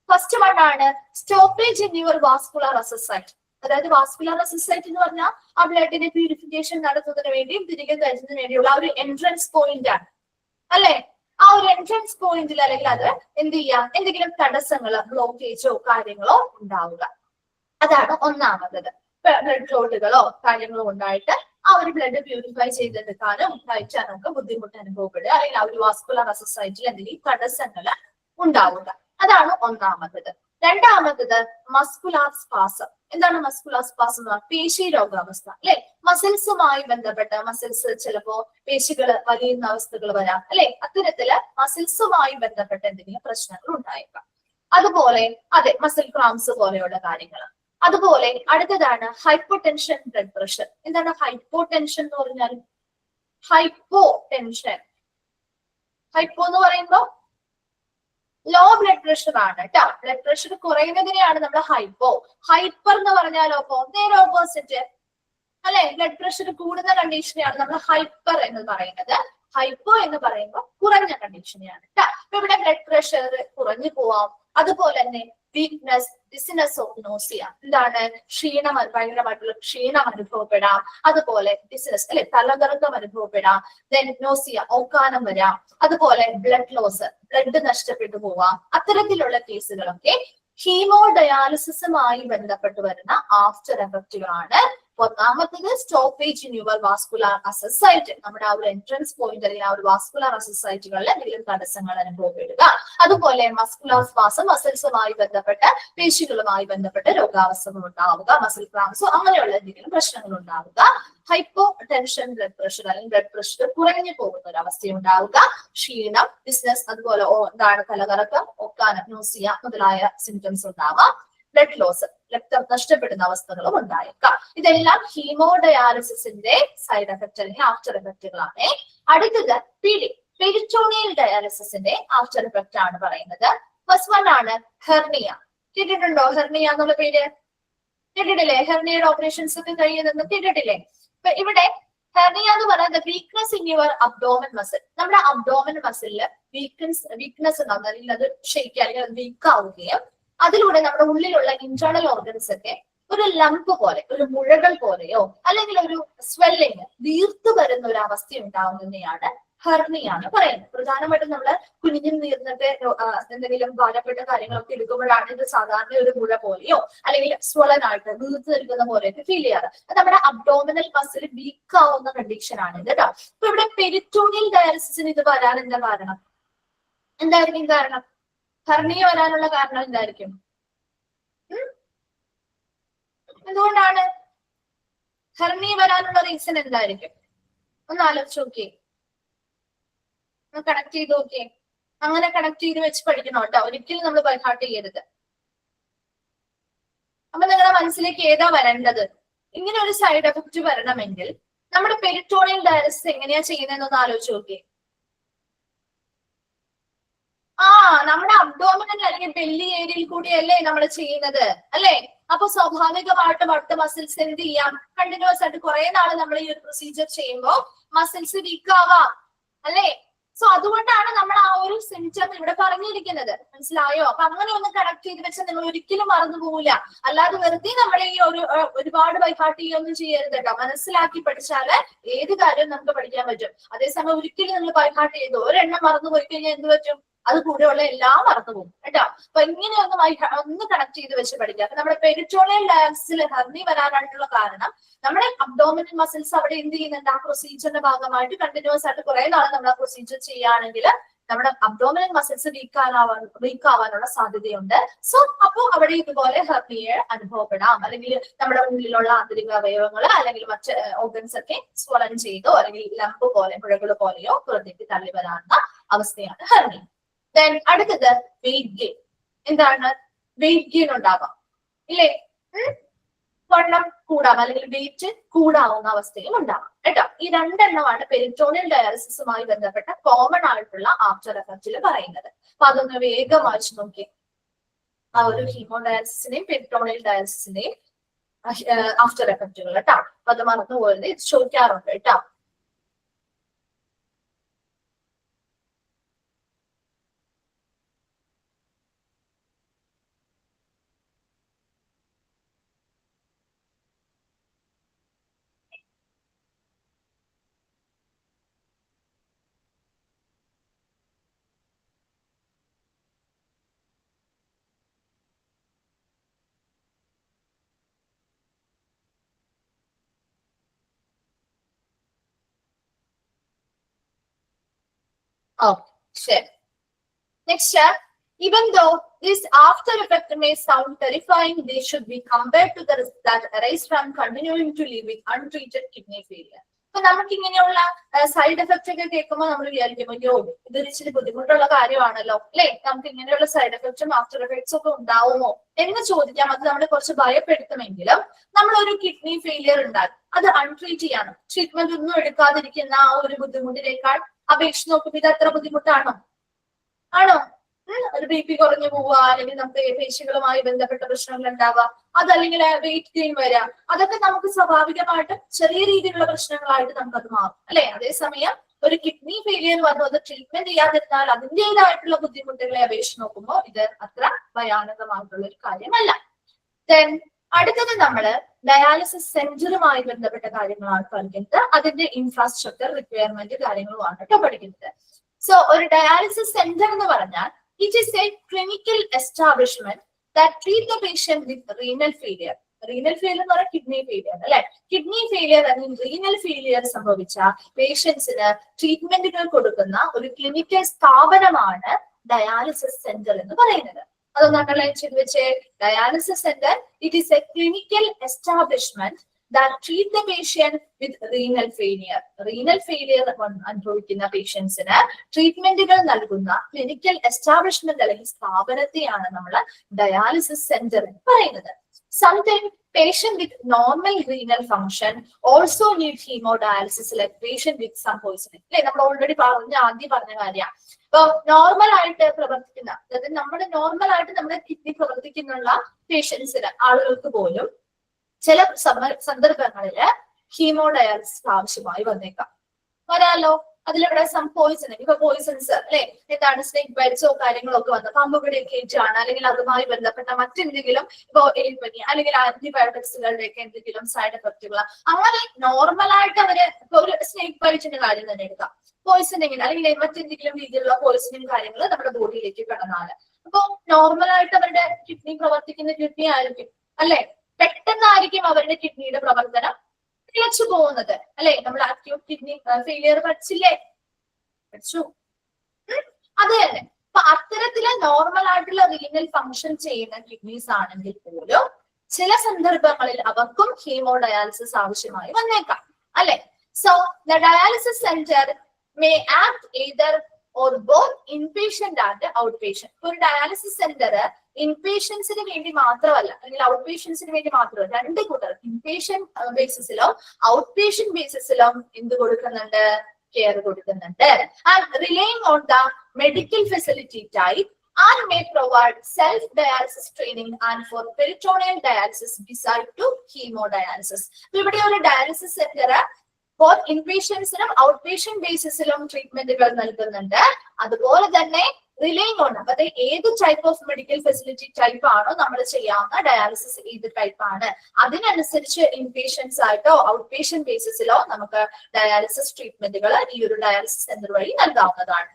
ഫസ്റ്റ് വൺ ആണ് സ്റ്റോപ്പേജ് ഇൻ യുവർ വാസ്കുലർ അസസൈറ്റ്. അതായത് വാസ്കുലർ അസസൈറ്റ് എന്ന് പറഞ്ഞാൽ ആ ബ്ലഡിന്റെ പ്യൂരിഫിക്കേഷൻ നടത്തുന്നതിന് വേണ്ടിയും തിരികെ കയറ്റുന്നതിന് വേണ്ടിയുള്ള ആ ഒരു എൻട്രൻസ് പോയിന്റ് ആണ് അല്ലെ. ആ ഒരു എൻട്രൻസ് പോയിന്റിൽ അല്ലെങ്കിൽ അത് എന്ത് ചെയ്യാം, എന്തെങ്കിലും തടസ്സങ്ങളോ ബ്ലോക്കേജോ കാര്യങ്ങളോ ഉണ്ടാവുക, അതാണ് ഒന്നാമത്തത്. ബ്ലഡ് ക്ലോട്ടുകളോ കാര്യങ്ങളോ ഉണ്ടായിട്ട് ആ ഒരു ബ്ലഡ് പ്യൂരിഫൈ ചെയ്തെടുക്കാനും കയറ്റാനും ഒക്കെ ബുദ്ധിമുട്ട് അനുഭവപ്പെടുക, അല്ലെങ്കിൽ ആ ഒരു വാസ്കുലർ അസസൈറ്റിൽ എന്തെങ്കിലും തടസ്സങ്ങൾ ഉണ്ടാവുക, അതാണ് ഒന്നാമത്തത്. രണ്ടാമത്തത് മസ്കുലാർ സ്പാസം. എന്താണ് മസ്കുലാർ സ്പാസം എന്ന് പറഞ്ഞാൽ പേശി രോഗാവസ്ഥ അല്ലെ. മസിൽസുമായി ബന്ധപ്പെട്ട മസിൽസ് ചിലപ്പോ പേശികൾ വലിയുന്ന അവസ്ഥകൾ വരാം അല്ലെ. അത്തരത്തില് മസിൽസുമായി ബന്ധപ്പെട്ട എന്തെങ്കിലും പ്രശ്നങ്ങൾ ഉണ്ടായേക്കാം. അതുപോലെ അതെ മസിൽ ക്രാംസ് പോലെയുള്ള കാര്യങ്ങൾ. അതുപോലെ അടുത്തതാണ് ഹൈപ്പോടെൻഷൻ, ബ്ലഡ് പ്രഷർ. എന്താണ് ഹൈപ്പോടെൻഷൻ എന്ന് പറഞ്ഞാൽ? ഹൈപ്പോടെൻഷൻ, ഹൈപ്പോ എന്ന് പറയുമ്പോ ലോ ബ്ലഡ് പ്രഷർ ആണ് കേട്ടോ. ബ്ലഡ് പ്രഷർ കുറയുന്നതിനെയാണ് നമ്മൾ ഹൈപ്പോ. ഹൈപ്പർ എന്ന് പറഞ്ഞാലോ അപ്പോ നേരെ ഓപ്പോസിറ്റ് അല്ലെ. ബ്ലഡ് പ്രഷർ കൂടുന്ന കണ്ടീഷനെയാണ് നമ്മൾ ഹൈപ്പർ എന്ന് പറയുന്നത്. ഹൈപ്പോ എന്ന് പറയുമ്പോൾ കുറഞ്ഞ കണ്ടീഷനെയാണ് കേട്ടോ. അപ്പൊ ഇവിടെ ബ്ലഡ് പ്രഷർ കുറഞ്ഞു പോവാം. അതുപോലെ തന്നെ വീക്ക്നെസ്, ഡിസിനെസ് ഓഫ് നോസിയ. എന്താണ്? ക്ഷീണം, ഭയങ്കരമായിട്ടുള്ള ക്ഷീണം അനുഭവപ്പെടാം. അതുപോലെ ഡിസിനെസ് അല്ലെ, തലകറക്കം അനുഭവപ്പെടാം. ദെൻ നോസിയ, ഓക്കാനം വരാം. അതുപോലെ ബ്ലഡ് ലോസ്, ബ്ലഡ് നഷ്ടപ്പെട്ടു പോവാം. അത്തരത്തിലുള്ള കേസുകളൊക്കെ ഹീമോഡയാലിസിസുമായി ബന്ധപ്പെട്ട് വരുന്ന ആഫ്റ്റർ എഫക്റ്റുകളാണ്. ഒന്നാമത്തത് സ്റ്റോപ്പേജ് ഇൻ യുവർ വാസ്കുലർ അസസൈറ്റ്. നമ്മുടെ ആ ഒരു എൻട്രൻസ് പോയിന്റ് അല്ലെങ്കിൽ ആ ഒരു വാസ്കുലർ അസസൈറ്റുകളിൽ എന്തെങ്കിലും തടസ്സങ്ങൾ അനുഭവപ്പെടുക. അതുപോലെ മസ്കുലർ സ്പാസം, മസിൽസുമായി ബന്ധപ്പെട്ട പേശികളുമായി ബന്ധപ്പെട്ട രോഗാവസ്ഥകൾ ഉണ്ടാവുക, മസിൽ ക്രാംസോ അങ്ങനെയുള്ള എന്തെങ്കിലും പ്രശ്നങ്ങൾ ഉണ്ടാവുക. ഹൈപ്പോ ടെൻഷൻ, ബ്ലഡ് പ്രഷർ അല്ലെങ്കിൽ ബ്ലഡ് പ്രഷർ കുറഞ്ഞു പോകുന്ന ഒരു അവസ്ഥ ഉണ്ടാവുക. ക്ഷീണം, ഡിസ്നസ്, അതുപോലെ എന്താണ് തലകറക്കം, ഒക്കാനം, നോസിയ മുതലായ സിംറ്റംസ് ഉണ്ടാവാം. ബ്ലഡ് ലോസ്, രക്തം നഷ്ടപ്പെടുന്ന അവസ്ഥകളും ഉണ്ടായേക്കാം. ഇതെല്ലാം ഹീമോഡയാലിസിസിന്റെ സൈഡ് എഫക്ട് അല്ലെങ്കിൽ ആഫ്റ്റർ എഫക്റ്റുകളാണ്. അടുത്തത് പെരിറ്റോണിയൽ ഡയാലിസിസിന്റെ ആഫ്റ്റർ എഫക്റ്റ് ആണ് പറയുന്നത്. ഫസ്റ്റ് വൺ ആണ് ഹെർണിയ. കേട്ടിട്ടുണ്ടോ ഹെർണിയ എന്നുള്ള പേര്? കേട്ടിട്ടില്ലേ? ഹെർണിയയുടെ ഓപ്പറേഷൻസ് ഒക്കെ കഴിയുന്നെന്ന് കേട്ടിട്ടില്ലേ? അപ്പൊ ഇവിടെ ഹെർണിയ എന്ന് പറയുന്നത് weakness in your abdomen muscle. നമ്മുടെ അബ്ഡോമൻ മസിലില് വീക്ക്നെസ് ഉണ്ടാകുന്നത് അല്ലെങ്കിൽ അത് ക്ഷയിക്കുക അല്ലെങ്കിൽ അത് വീക്ക് ആവുകയും അതിലൂടെ നമ്മുടെ ഉള്ളിലുള്ള ഇന്റേണൽ ഓർഗൻസ് ഒക്കെ ഒരു ലംപ് പോലെ, ഒരു മുഴകൾ പോലെയോ അല്ലെങ്കിൽ ഒരു സ്വെല്ലിങ്, വീർത്തു വരുന്ന ഒരു അവസ്ഥ ഉണ്ടാവുന്നതിനെയാണ് ഹെർണിയാണ് പറയുന്നത്. പ്രധാനമായിട്ടും നമ്മള് കുനിഞ്ഞു നീർന്നിട്ട് എന്തെങ്കിലും ഭാരപ്പെട്ട കാര്യങ്ങളൊക്കെ എടുക്കുമ്പോഴാണ് ഇത് സാധാരണ ഒരു മുഴ പോലെയോ അല്ലെങ്കിൽ സ്വളനായിട്ട് വീർത്ത് നിൽക്കുന്ന പോലെയൊക്കെ ഫീൽ ചെയ്യാറ്. അത് നമ്മുടെ അബ്ഡോമിനൽ മസിൽ വീക്ക് ആവുന്ന കണ്ടീഷൻ ആണ് ഇത് കേട്ടോ. അപ്പൊ ഇവിടെ പെരിറ്റോണിയൽ ഡയാലിസിസിന് ഇത് വരാൻ എന്താ കാരണം? എന്തായിരിക്കും കാരണം? ഹെർണിയ വരാനുള്ള കാരണം എന്തായിരിക്കും? എന്തുകൊണ്ടാണ് ഹെർണിയ വരാനുള്ള റീസൺ എന്തായിരിക്കും? ഒന്ന് ആലോചിച്ച് നോക്കിയേ, ഒന്ന് കണക്ട് ചെയ്ത് നോക്കിയേ. അങ്ങനെ കണക്ട് ചെയ്ത് വെച്ച് പഠിക്കണം കേട്ടോ, ഒരിക്കലും നമ്മൾ ബൈഹാർട്ട് ചെയ്യരുത്. അപ്പൊ നിങ്ങളുടെ മനസ്സിലേക്ക് ഏതാ വരേണ്ടത്? ഇങ്ങനെ ഒരു സൈഡ് എഫക്റ്റ് വരണമെങ്കിൽ നമ്മുടെ പെരിറ്റോണിയൽ ഡയാലിസിസ് എങ്ങനെയാ ചെയ്യുന്നതെന്നൊന്ന് ആലോചിച്ച് നോക്കിയേ. നമ്മുടെ അബ്ഡോമിനൽ അല്ലെങ്കിൽ ബെല്ലി ഏരിയയിൽ കൂടിയല്ലേ നമ്മൾ ചെയ്യുന്നത്, അല്ലെ? അപ്പൊ സ്വാഭാവികമായിട്ടും അടുത്ത മസിൽസ് എന്ത് ചെയ്യാം? കണ്ടിന്യൂസ് ആയിട്ട് കുറെ നാള് നമ്മൾ ഈ ഒരു പ്രൊസീജിയർ ചെയ്യുമ്പോൾ മസിൽസ് വീക്ക് ആവാം, അല്ലെ? സോ അതുകൊണ്ടാണ് നമ്മൾ ആ ഒരു സിംറ്റം ഇവിടെ പറഞ്ഞിരിക്കുന്നത്. മനസ്സിലായോ? അപ്പൊ അങ്ങനെ ഒന്ന് കണക്ട് ചെയ്ത് വെച്ചാൽ നിങ്ങൾ ഒരിക്കലും മറന്നു പോകില്ല. അല്ലാതെ വെറുതെ നമ്മൾ ഈ ഒരുപാട് ബൈഹാർട്ട് ചെയ്യൊന്നും ചെയ്യരുത് കേട്ടോ. മനസ്സിലാക്കി പഠിച്ചാല് ഏത് കാര്യവും നമുക്ക് പഠിക്കാൻ പറ്റും. അതേസമയം ഒരിക്കലും നിങ്ങൾ ബൈഹാർട്ട് ചെയ്തു ഒരെണ്ണം മറന്നു പോയി കഴിഞ്ഞാൽ എന്ത് പറ്റും? അത് കൂടെയുള്ള എല്ലാം മറന്നു പോകും കേട്ടോ. അപ്പൊ ഇങ്ങനെ ഒന്ന് കണക്ട് ചെയ്ത് വെച്ച് പഠിക്കുക. അപ്പൊ നമ്മുടെ പെരിറ്റോണിയൽ ഡയാലിസിസിൽ ഹെർണി വരാനായിട്ടുള്ള കാരണം നമ്മുടെ അബ്ഡോമിനൽ മസിൽസ് അവിടെ എന്ത് ചെയ്യുന്നുണ്ട്? ആ പ്രൊസീജിയറിന്റെ ഭാഗമായിട്ട് കണ്ടിന്യൂസ് ആയിട്ട് കുറെ നാൾ നമ്മൾ ആ പ്രൊസീജിയർ ചെയ്യുകയാണെങ്കിൽ നമ്മുടെ അബ്ഡോമിനൽ മസിൽസ് വീക്ക് ആവാനുള്ള സാധ്യതയുണ്ട്. സോ അപ്പോൾ അവിടെ ഇതുപോലെ ഹെർണിയ അനുഭവപ്പെടാം, അല്ലെങ്കിൽ നമ്മുടെ ഉള്ളിലുള്ള ആന്തരിക അവയവങ്ങൾ അല്ലെങ്കിൽ മറ്റ് ഓർഗൻസ് ഒക്കെ സ്വലൻ ചെയ്തോ അല്ലെങ്കിൽ ലംബ് പോലെ മുഴകൾ പോലെയോ പുറത്തേക്ക് തള്ളി വരാവുന്ന അവസ്ഥയാണ് ഹെർണിയ. ദെൻ അടുത്തത് വെയിറ്റ് ഗെയിൻ. എന്താണ്? വെയിറ്റ് ഗെയിൻ ഉണ്ടാവാം, ഇല്ലേ? വണ്ണം കൂടാം അല്ലെങ്കിൽ വെയിറ്റ് കൂടാവുന്ന അവസ്ഥയും ഉണ്ടാവാം കേട്ടോ. ഈ രണ്ടെണ്ണമാണ് പെരിറ്റോണിയൽ ഡയാലിസിസുമായി ബന്ധപ്പെട്ട കോമൺ ആയിട്ടുള്ള ആഫ്റ്റർ എഫക്റ്റിൽ പറയുന്നത്. അപ്പൊ അതൊന്ന് വേഗം വായിച്ചു നോക്കി. ആ ഒരു ഹീമോ ഡയാലിസിസിന്റെയും പെരിറ്റോണിയൽ ഡയാലിസിസിന്റെയും ആഫ്റ്റർ എഫക്റ്റുകൾ കേട്ടോ. അപ്പൊ അത് മറന്നുപോയത് ഇത് ചോദിക്കാറുണ്ട് കേട്ടോ. ശരി. Next, even though this after effect may sound terrifying, they should be compared to the risk that arise from continuing to live with untreated kidney failure. അപ്പൊ നമുക്ക് ഇങ്ങനെയുള്ള സൈഡ് എഫക്റ്റ് ഒക്കെ കേൾക്കുമ്പോൾ നമ്മൾ വിചാരിക്കും, അയ്യോ ഇതൊരു ഇച്ചിരി ബുദ്ധിമുട്ടുള്ള കാര്യമാണല്ലോ, അല്ലെ? നമുക്ക് ഇങ്ങനെയുള്ള സൈഡ് എഫക്റ്റും ആഫ്റ്റർ എഫക്ട്സും ഒക്കെ ഉണ്ടാവുമോ എന്ന് ചോദിക്കാം. അത് നമ്മളെ കുറച്ച് ഭയപ്പെടുത്തുമെങ്കിലും നമ്മൾ ഒരു കിഡ്നി ഫെയിലിയർ ഉണ്ടാകും, അത് അൺട്രീറ്റ് ചെയ്യണം. ട്രീറ്റ്മെന്റ് ഒന്നും എടുക്കാതിരിക്കുന്ന ആ ഒരു ബുദ്ധിമുട്ടിനേക്കാൾ അപേക്ഷിച്ച് നോക്കുമ്പോൾ ഇത് അത്ര ബുദ്ധിമുട്ടാണോ? ആണോ? ഒരു ബി പി കുറഞ്ഞു പോവുക, അല്ലെങ്കിൽ നമുക്ക് പേശികളുമായി ബന്ധപ്പെട്ട പ്രശ്നങ്ങൾ ഉണ്ടാവുക, അതല്ലെങ്കിൽ വെയിറ്റ് ഗെയിൻ വരിക, അതൊക്കെ നമുക്ക് സ്വാഭാവികമായിട്ടും ചെറിയ രീതിയിലുള്ള പ്രശ്നങ്ങളായിട്ട് നമുക്കത് മാറും, അല്ലെ? അതേസമയം ഒരു കിഡ്നി ഫെയിലിയർ വന്നു അത് ട്രീറ്റ്മെന്റ് ചെയ്യാതിരുന്നാൽ അതിൻ്റെതായിട്ടുള്ള ബുദ്ധിമുട്ടുകളെ അപേക്ഷിച്ച് നോക്കുമ്പോൾ ഇത് അത്ര ഭയാനകമായിട്ടുള്ള ഒരു കാര്യമല്ല. ദെൻ അടുത്തത് നമ്മള് ഡയാലിസിസ് സെന്ററുമായി ബന്ധപ്പെട്ട കാര്യങ്ങളാണ് പഠിക്കുന്നത്. അതിന്റെ ഇൻഫ്രാസ്ട്രക്ചർ റിക്വയർമെന്റ് കാര്യങ്ങളുമാണ് കേട്ടോ പഠിക്കുന്നത്. സോ ഒരു ഡയാലിസിസ് സെന്റർ എന്ന് പറഞ്ഞാൽ it is A clinical establishment that treat the patient with renal failure. Renal failure എന്ന് പറഞ്ഞാൽ കിഡ്നി ഫെയിലിയർ, അല്ലെ? കിഡ്നി ഫെയിലിയർ അല്ലെങ്കിൽ റീനൽ ഫെയിലിയർ സംഭവിച്ച പേഷ്യൻസിന് ട്രീറ്റ്മെന്റുകൾ കൊടുക്കുന്ന ഒരു ക്ലിനിക്കൽ സ്ഥാപനമാണ് ഡയാലിസിസ് സെന്റർ എന്ന് പറയുന്നത്. അതൊന്ന് അണ്ടർലൈൻ ചെയ്ത് വെച്ചേ. Dialysis centre it is A clinical establishment that treat the patient with renal failure. Renal failure അനുഭവിക്കുന്ന പേഷ്യൻസിന് ട്രീറ്റ്മെന്റുകൾ നൽകുന്ന ക്ലിനിക്കൽ എസ്റ്റാബ്ലിഷ്മെന്റ് അല്ലെങ്കിൽ സ്ഥാപനത്തെയാണ് നമ്മൾ ഡയാലിസിസ് സെന്റർ എന്ന് പറയുന്നത്. Sometimes patient with normal renal function also need hemodialysis, like patient with some poisoning. അല്ലെ, നമ്മൾ already ആദ്യം പറഞ്ഞ കാര്യമാണ്. അപ്പൊ നോർമൽ ആയിട്ട് പ്രവർത്തിക്കുന്ന, അതായത് നമ്മുടെ നോർമൽ ആയിട്ട് നമ്മുടെ കിഡ്നി പ്രവർത്തിക്കുന്നുള്ള പേഷ്യൻസിന് ആളുകൾക്ക് പോലും ചില സന്ദർഭങ്ങളില് ഹീമോഡയാലിസിസ് ആവശ്യമായി വന്നേക്കാം, വരാലോ. അതിലിവിടെ സം പോയിസണിങ്, ഇപ്പൊ പോയിസൺസ് അല്ലെ, എന്താണ് സ്നേക് ബൈറ്റ്സോ കാര്യങ്ങളോ ഒക്കെ വന്ന് പാമ്പുകടി കേറ്റാണ്, അല്ലെങ്കിൽ അതുമായി ബന്ധപ്പെട്ട മറ്റെന്തെങ്കിലും, ഇപ്പൊ എലിപ്പനി അല്ലെങ്കിൽ ആന്റിബയോട്ടിക്സുകളുടെ ഒക്കെ എന്തെങ്കിലും സൈഡ് എഫക്റ്റുകൾ, അങ്ങനെ നോർമലായിട്ട് അവര് ഇപ്പൊ ഒരു സ്നേക് ബൈറ്റിന്റെ കാര്യം തന്നെ എടുക്കാം, പോയിസണിങ്ങിന് അല്ലെങ്കിൽ മറ്റെന്തെങ്കിലും രീതിയിലുള്ള പോയിസണിങ് കാര്യങ്ങൾ നമ്മുടെ ബോഡിയിലേക്ക് കടന്നാല്, അപ്പൊ നോർമലായിട്ട് അവരുടെ കിഡ്നി പ്രവർത്തിക്കുന്ന കിഡ്നി ആയിരിക്കും, അല്ലെ? പെട്ടെന്നായിരിക്കും അവരുടെ കിഡ്നിയുടെ പ്രവർത്തനം നിലച്ചു പോകുന്നത്, അല്ലെ? നമ്മൾ അക്യൂട്ട് കിഡ്നി ഫെയിലിയർ പഠിച്ചില്ലേ? പഠിച്ചു. അത് തന്നെ അപ്പൊ അത്തരത്തില് നോർമൽ ആയിട്ടുള്ള റീനൽ ഫംഗ്ഷൻ ചെയ്യുന്ന കിഡ്നീസ് ആണെങ്കിൽ പോലും ചില സന്ദർഭങ്ങളിൽ അവർക്കും ഹീമോഡയാലിസിസ് ആവശ്യമായി വന്നേക്കാം അല്ലെ. So the dialysis centre may act either or both inpatient and outpatient. ഒരു ഡയാലിസിസ് സെന്റർ ഇൻപേഷ്യൻസിന് വേണ്ടി മാത്രമല്ല അല്ലെങ്കിൽ ഔട്ട് പേഷ്യൻസിന് വേണ്ടി മാത്രമല്ല, രണ്ട് കൂട്ടർ ഇൻപേഷ്യന്റ് ബേസിസിലോ ഔട്ട് പേഷ്യന്റ് ബേസിസിലോ എന്ത് കൊടുക്കുന്നുണ്ട്, കെയർ കൊടുക്കുന്നുണ്ട്. And relying on the medical facility type and may provide self-dialysis training and for peritoneal dialysis beside to hemodialysis. ഇവിടെ ഒരു ഡയാലിസിസ് സെന്റർ ബോത്ത് ഇൻപേഷ്യൻസിനും ഔട്ട് പേഷ്യന്റ് ബേസിസിലും ട്രീറ്റ്മെന്റുകൾ നൽകുന്നുണ്ട്. അതുപോലെ തന്നെ റിലൈങ് ഓൺ അപ്പൊ ഏത് type of medical facility type ആണോ നമ്മൾ ചെയ്യാവുന്ന ഡയാലിസിസ് ഏത് ടൈപ്പ് ആണ് അതിനനുസരിച്ച് ഇൻപേഷ്യൻസ് ആയിട്ടോ ഔട്ട് പേഷ്യന്റ് ബേസിസിലോ നമുക്ക് ഡയാലിസിസ് ട്രീറ്റ്മെന്റുകൾ ഈ ഒരു ഡയാലിസിസ് സെന്റർ വഴി നൽകാവുന്നതാണ്.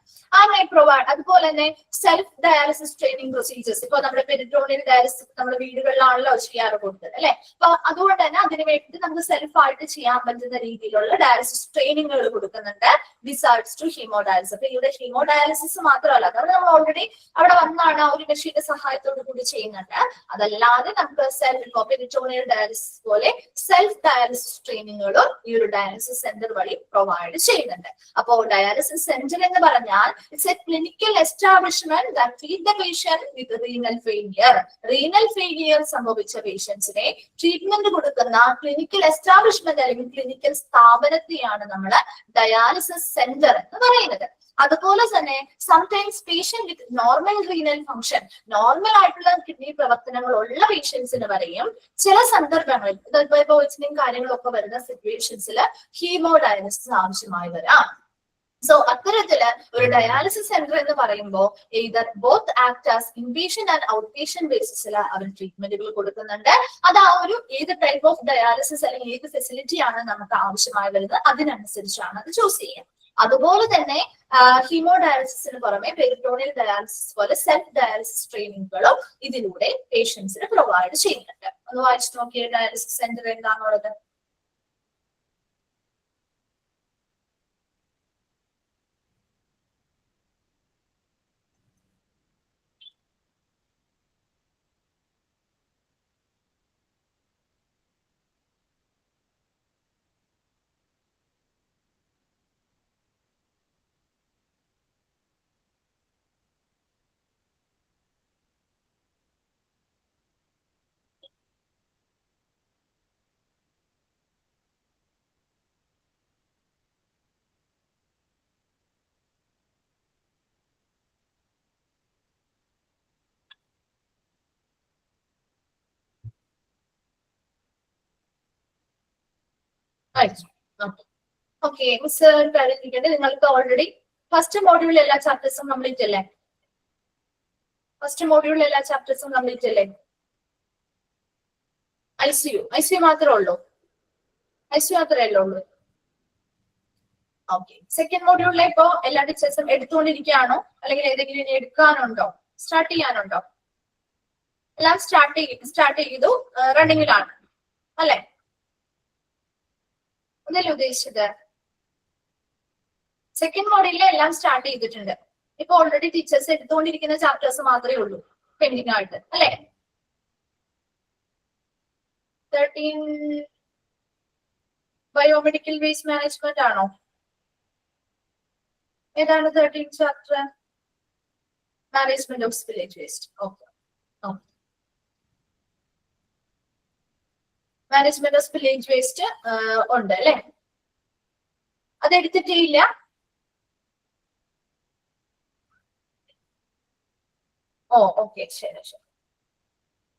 അതുപോലെ തന്നെ സെൽഫ് ഡയാലിസിസ് ട്രെയിനിങ് പ്രൊസീജിയേഴ്സ് ഇപ്പൊ നമ്മുടെ പെരിറ്റോണിയൽ ഡയാലിസിസ് നമ്മുടെ വീടുകളിലാണല്ലോ ചെയ്യാറ് കൊടുത്തത് അല്ലെ. അപ്പൊ അതുകൊണ്ട് തന്നെ അതിന് വേണ്ടി നമുക്ക് സെൽഫ് ആയിട്ട് ചെയ്യാൻ പറ്റുന്ന രീതിയിലുള്ള ഡയാലിസിസ് ട്രെയിനിങ്ങുകൾ കൊടുക്കുന്നുണ്ട് ബിസൈഡ്സ് ടു ഹീമോഡയാലിസിസ്. അപ്പൊ ഇവിടെ ഹീമോഡയാലിസിസ് മാത്രമല്ല, അതുകൊണ്ട് നമ്മൾ ഓൾറെഡി അവിടെ വന്നാണ് ആ ഒരു മെഷീന്റെ സഹായത്തോടു കൂടി ചെയ്യുന്നുണ്ട്. അതല്ലാതെ നമുക്ക് സെൽഫ് പെരിറ്റോണിയൽ ഡയാലിസിസ് പോലെ സെൽഫ് ഡയാലിസിസ് ട്രെയിനിങ്ങുകളും ഈ ഒരു ഡയാലിസിസ് സെന്റർ വഴി പ്രൊവൈഡ് ചെയ്യുന്നുണ്ട്. അപ്പോ ഡയാലിസിസ് സെന്റർ എന്ന് പറഞ്ഞാൽ it's a clinical establishment that treat the patient with renal failure. Renal failure സംഭവിച്ച പേഷ്യൻസിനെ ട്രീറ്റ്മെന്റ് കൊടുക്കുന്ന ക്ലിനിക്കൽ എസ്റ്റാബ്ലിഷ്മെന്റ് അല്ലെങ്കിൽ ക്ലിനിക്കൽ സ്ഥാപനത്തെയാണ് നമ്മൾ ഡയാലിസിസ് സെന്റർ എന്ന് പറയുന്നത്. അതുപോലെ തന്നെ sometimes patient with normal renal function, normal ആയിട്ടുള്ള കിഡ്നി പ്രവർത്തനങ്ങൾ ഉള്ള പേഷ്യൻസിന് പറയും ചില സന്ദർഭങ്ങളിൽ പോയിസണിങ് കാര്യങ്ങളൊക്കെ വരുന്ന സിറ്റുവേഷൻസിൽ ഹീമോഡയാലിസിസ് ആവശ്യമായി വരാം. സോ അത്തരത്തില് ഒരു ഡയാലിസിസ് സെന്റർ എന്ന് പറയുമ്പോൾ either both act as inpatient and outpatient ബേസിസിൽ അവർ ട്രീറ്റ്മെന്റുകൾ കൊടുക്കുന്നുണ്ട്. അത് ആ ഒരു ഏത് ടൈപ്പ് ഓഫ് ഡയാലിസിസ് അല്ലെങ്കിൽ ഏത് ഫെസിലിറ്റി ആണ് നമുക്ക് ആവശ്യമായി വരുന്നത് അതിനനുസരിച്ചാണ് അത് ചൂസ് ചെയ്യുക. അതുപോലെ തന്നെ ഹീമോഡയാലിസിന് പുറമെ പെരിറ്റോണിയൽ ഡയാലിസിസ് പോലെ സെൽഫ് ഡയാലിസിസ് ട്രെയിനിങ്ങുകളും ഇതിലൂടെ പേഷ്യൻസിന് പ്രൊവൈഡ് ചെയ്യുന്നുണ്ട്. ഒന്ന് വായിച്ചു നോക്കിയ ഡയാലിസിസ് സെന്റർ എന്താണുള്ളത്. ഓക്കെ മിസ് കഴിഞ്ഞിരിക്കട്ടെ. നിങ്ങൾക്ക് ഓൾറെഡി ഫസ്റ്റ് മോഡ്യൂളിൽ എല്ലാ ചാപ്റ്റേഴ്സും കംപ്ലീറ്റ് അല്ലേ? ഫസ്റ്റ് മോഡ്യൂളിൽ എല്ലാ ചാപ്റ്റേഴ്സും കംപ്ലീറ്റ് അല്ലേ? ഐസിയു മാത്രമേ ഉള്ളൂ? ഐസിയു മാത്രമേ ഉള്ളൂ? ഓക്കെ. സെക്കൻഡ് മോഡ്യൂളിലെ ഇപ്പോ എല്ലാ ടീച്ചേഴ്സും എടുത്തുകൊണ്ടിരിക്കുകയാണോ അല്ലെങ്കിൽ ഏതെങ്കിലും ഇനി എടുക്കാനുണ്ടോ, സ്റ്റാർട്ട് ചെയ്യാനുണ്ടോ? എല്ലാം സ്റ്റാർട്ട് ചെയ്തു റണ്ണിങ്ങിലാണ് അല്ലെ? അതല്ലേ ഉദ്ദേശിച്ചത്? സെക്കൻഡ് മോഡ്യൂളിലെ എല്ലാം സ്റ്റാർട്ട് ചെയ്തിട്ടുണ്ട്. ഇപ്പൊ ഓൾറെഡി ടീച്ചേഴ്സ് എടുത്തുകൊണ്ടിരിക്കുന്ന ചാപ്റ്റേഴ്സ് മാത്രമേ ഉള്ളൂ പെൻഡിങ് ആയിട്ട് അല്ലെ? 13 ബയോമെഡിക്കൽ വേസ്റ്റ് മാനേജ്മെന്റ് ആണോ? ഏതാണ് 13 chapter? Management of spillage waste. Okay. Management of spillage waste ഉണ്ട് അല്ലെ? അത് എടുത്തിട്ടേ ഇല്ല? ഓ ഓക്കെ, ശരി ശരി.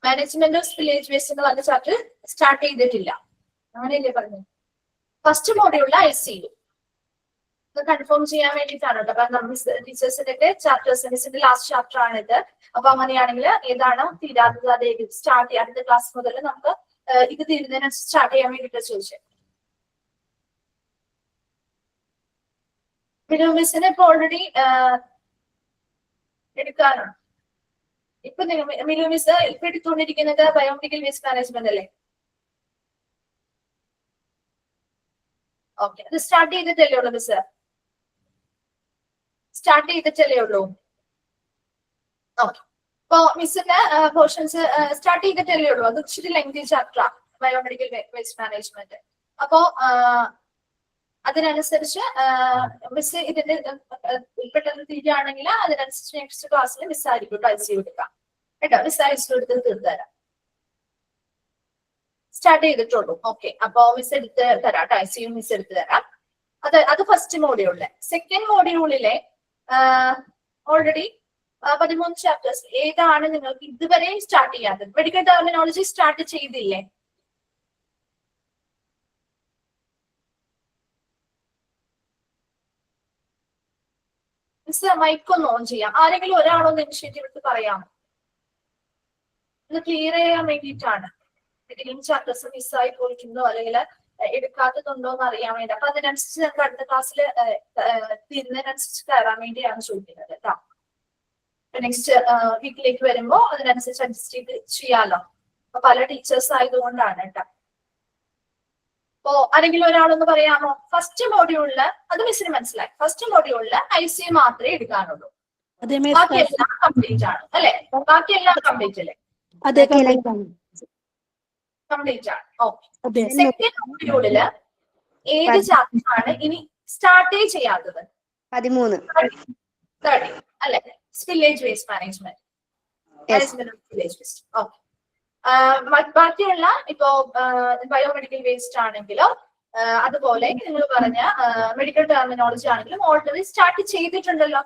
മാനേജ്മെന്റ് ഓഫ് സ്പില്ലേജ് വേസ്റ്റ് എന്ന് പറഞ്ഞ ചാപ്റ്റർ സ്റ്റാർട്ട് ചെയ്തിട്ടില്ല, അങ്ങനെയല്ലേ പറഞ്ഞു? ഫസ്റ്റ് മോഡ്യൂളിലെ ഐസിയു കൺഫേം ചെയ്യാൻ വേണ്ടിയിട്ടാണ് കേട്ടോ. അപ്പൊ നമ്മൾ ടീച്ചേഴ്സിന്റെ ഒക്കെ ചാപ്റ്റേഴ്സ് മിസ്സിന്റെ ലാസ്റ്റ് ചാപ്റ്റർ ആണിത്. അപ്പൊ അങ്ങനെയാണെങ്കിൽ ഏതാണോ തീരാത്തത് അത് സ്റ്റാർട്ട് ചെയ്യാം. അടുത്ത ക്ലാസ് മുതൽ നമുക്ക് ഇത് തീരുന്നതിന് സ്റ്റാർട്ട് ചെയ്യാൻ വേണ്ടിട്ട് ചോദിച്ചത്. മിനു മിസ്സിന് ഇപ്പൊ ഓൾറെഡി എടുക്കാനാണ്. ഇപ്പൊ മിനു മിസ് ഇപ്പൊ എടുത്തുകൊണ്ടിരിക്കുന്നത് ബയോമെഡിക്കൽ വേസ്റ്റ് മാനേജ്മെന്റ് അല്ലേ? ഓക്കെ. അത് സ്റ്റാർട്ട് ചെയ്തിട്ടല്ലേ ഉള്ളൂ മിസ്? സ്റ്റാർട്ട് ചെയ്തിട്ടല്ലേ ഉള്ളൂ? ഓക്കെ, ഇപ്പൊ മിസ്സിന്റെ പോർഷൻസ് സ്റ്റാർട്ട് ചെയ്തിട്ടല്ലേ ഉള്ളൂ. അത് ഇച്ചിരി ലെങ്തി ചാപ്റ്ററാണ് ബയോമെഡിക്കൽ വേസ്റ്റ് മാനേജ്മെന്റ്. അപ്പോ അതിനനുസരിച്ച് മിസ് ഇതിന്റെ പെട്ടെന്ന് തീരുകയാണെങ്കിൽ അതിനനുസരിച്ച് നെക്സ്റ്റ് ക്ലാസ്സിൽ മിസ് ആയിരിക്കും ഐസിയു എടുക്കാം കേട്ടോ. മിസ് ഐസിയു എടുത്ത് തീർത്തുതരാം. സ്റ്റാർട്ട് ചെയ്തിട്ടുള്ളൂ. ഓക്കെ, അപ്പൊ മിസ് എടുത്ത് തരാം. ഐസിയു മിസ് എടുത്ത് തരാം. അത് ഫസ്റ്റ് മോഡ്യൂളിലെ. സെക്കൻഡ് മോഡ്യൂളിലെ ഓൾറെഡി 13 ചാപ്റ്റേഴ്സ് ഏതാണ് നിങ്ങൾക്ക് ഇതുവരെ സ്റ്റാർട്ട് ചെയ്യാത്തത്? മെഡിക്കൽ ടെർമിനോളജി സ്റ്റാർട്ട് ചെയ്തില്ലേ? മിസ് മൈക്കൊന്ന് ഓൺ ചെയ്യാം. ആരെങ്കിലും ഒരാളൊന്ന് ഇനിഷ്യേറ്റീവ് എടുത്ത് പറയാമോ? ഇത് ക്ലിയർ ചെയ്യാൻ വേണ്ടിയിട്ടാണ്. ഏതെങ്കിലും ചാപ്റ്റേഴ്സ് മിസ്സായി പോയിട്ടുണ്ടോ അല്ലെങ്കിൽ എടുക്കാത്തതുണ്ടോ എന്ന് അറിയാൻ വേണ്ടി. അപ്പൊ അതിനനുസരിച്ച് ഞങ്ങൾക്ക് അടുത്ത ക്ലാസ്സിൽ തീരുന്നതിനനുസരിച്ച് കയറാൻ വേണ്ടിയാണ് ചോദിക്കുന്നത് കേട്ടോ. നെക്സ്റ്റ് വീക്കിലേക്ക് വരുമ്പോ അതിനനുസരിച്ച് അഡ്ജസ്റ്റ് ചെയ്ത് ചെയ്യാലോ. അപ്പൊ പല ടീച്ചേഴ്സ് ആയതുകൊണ്ടാണ് കേട്ടോ. അപ്പോ ആരെങ്കിലും ഒരാളൊന്ന് പറയാമോ? ഫസ്റ്റ് മോഡ്യൂളില് അത് മിസ്സിന് മനസ്സിലായി. ഫസ്റ്റ് മോഡ്യൂളില് ICU മാത്രമേ എടുക്കാനുള്ളൂ. ബാക്കിയെല്ലാം കംപ്ലീറ്റ് ആണ് അല്ലെ? ബാക്കിയെല്ലാം കംപ്ലീറ്റ് അല്ലേ? കംപ്ലീറ്റ് ആണ്. ഓക്കെ, സെക്കൻഡ് മോഡ്യൂളില് ഏത് ചാപ്റ്റർ ആണ് ഇനി സ്റ്റാർട്ടേ ചെയ്യാത്തത്? 13 അല്ലെ? Village waste management. Village waste. Okay, ബാക്കിയുള്ള ഇപ്പോ ബയോമെഡിക്കൽ വേസ്റ്റ് ആണെങ്കിലും അതുപോലെ നിങ്ങൾ പറഞ്ഞ മെഡിക്കൽ ടെർമിനോളജി ആണെങ്കിലും ഓൾറെഡി സ്റ്റാർട്ട് ചെയ്തിട്ടുണ്ടല്ലോ.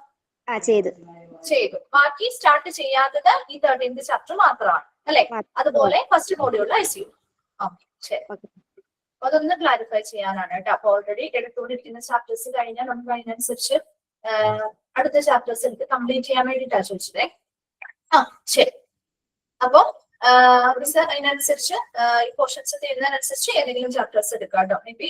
ചെയ്തു. ബാക്കി സ്റ്റാർട്ട് ചെയ്യാത്തത് ഈ 13th ചാപ്റ്റർ മാത്രമാണ് അല്ലെ? അതുപോലെ ഫസ്റ്റ് മോഡ്യൂളിൽ ICU. ഓക്കെ, ശരി. അതൊന്ന് ക്ലാരിഫൈ ചെയ്യാനാണ് കേട്ടോ. അപ്പൊ ഓൾറെഡി എടുത്തുകൊണ്ടിരിക്കുന്ന ചാപ്റ്റേഴ്സ് കഴിഞ്ഞാൽ നമുക്ക് അതിനനുസരിച്ച് അടുത്ത ചാപ്റ്റേഴ്സ് എടുത്ത് കംപ്ലീറ്റ് ചെയ്യാൻ വേണ്ടിയിട്ടാണ് ചോദിച്ചത്. ശരി. അപ്പൊ മിസ് അതിനനുസരിച്ച് ഈ പോർഷൻസ് തീരുന്നതിനനുസരിച്ച് ഏതെങ്കിലും ചാപ്റ്റേഴ്സ് എടുക്കാം കേട്ടോ. മേ ബി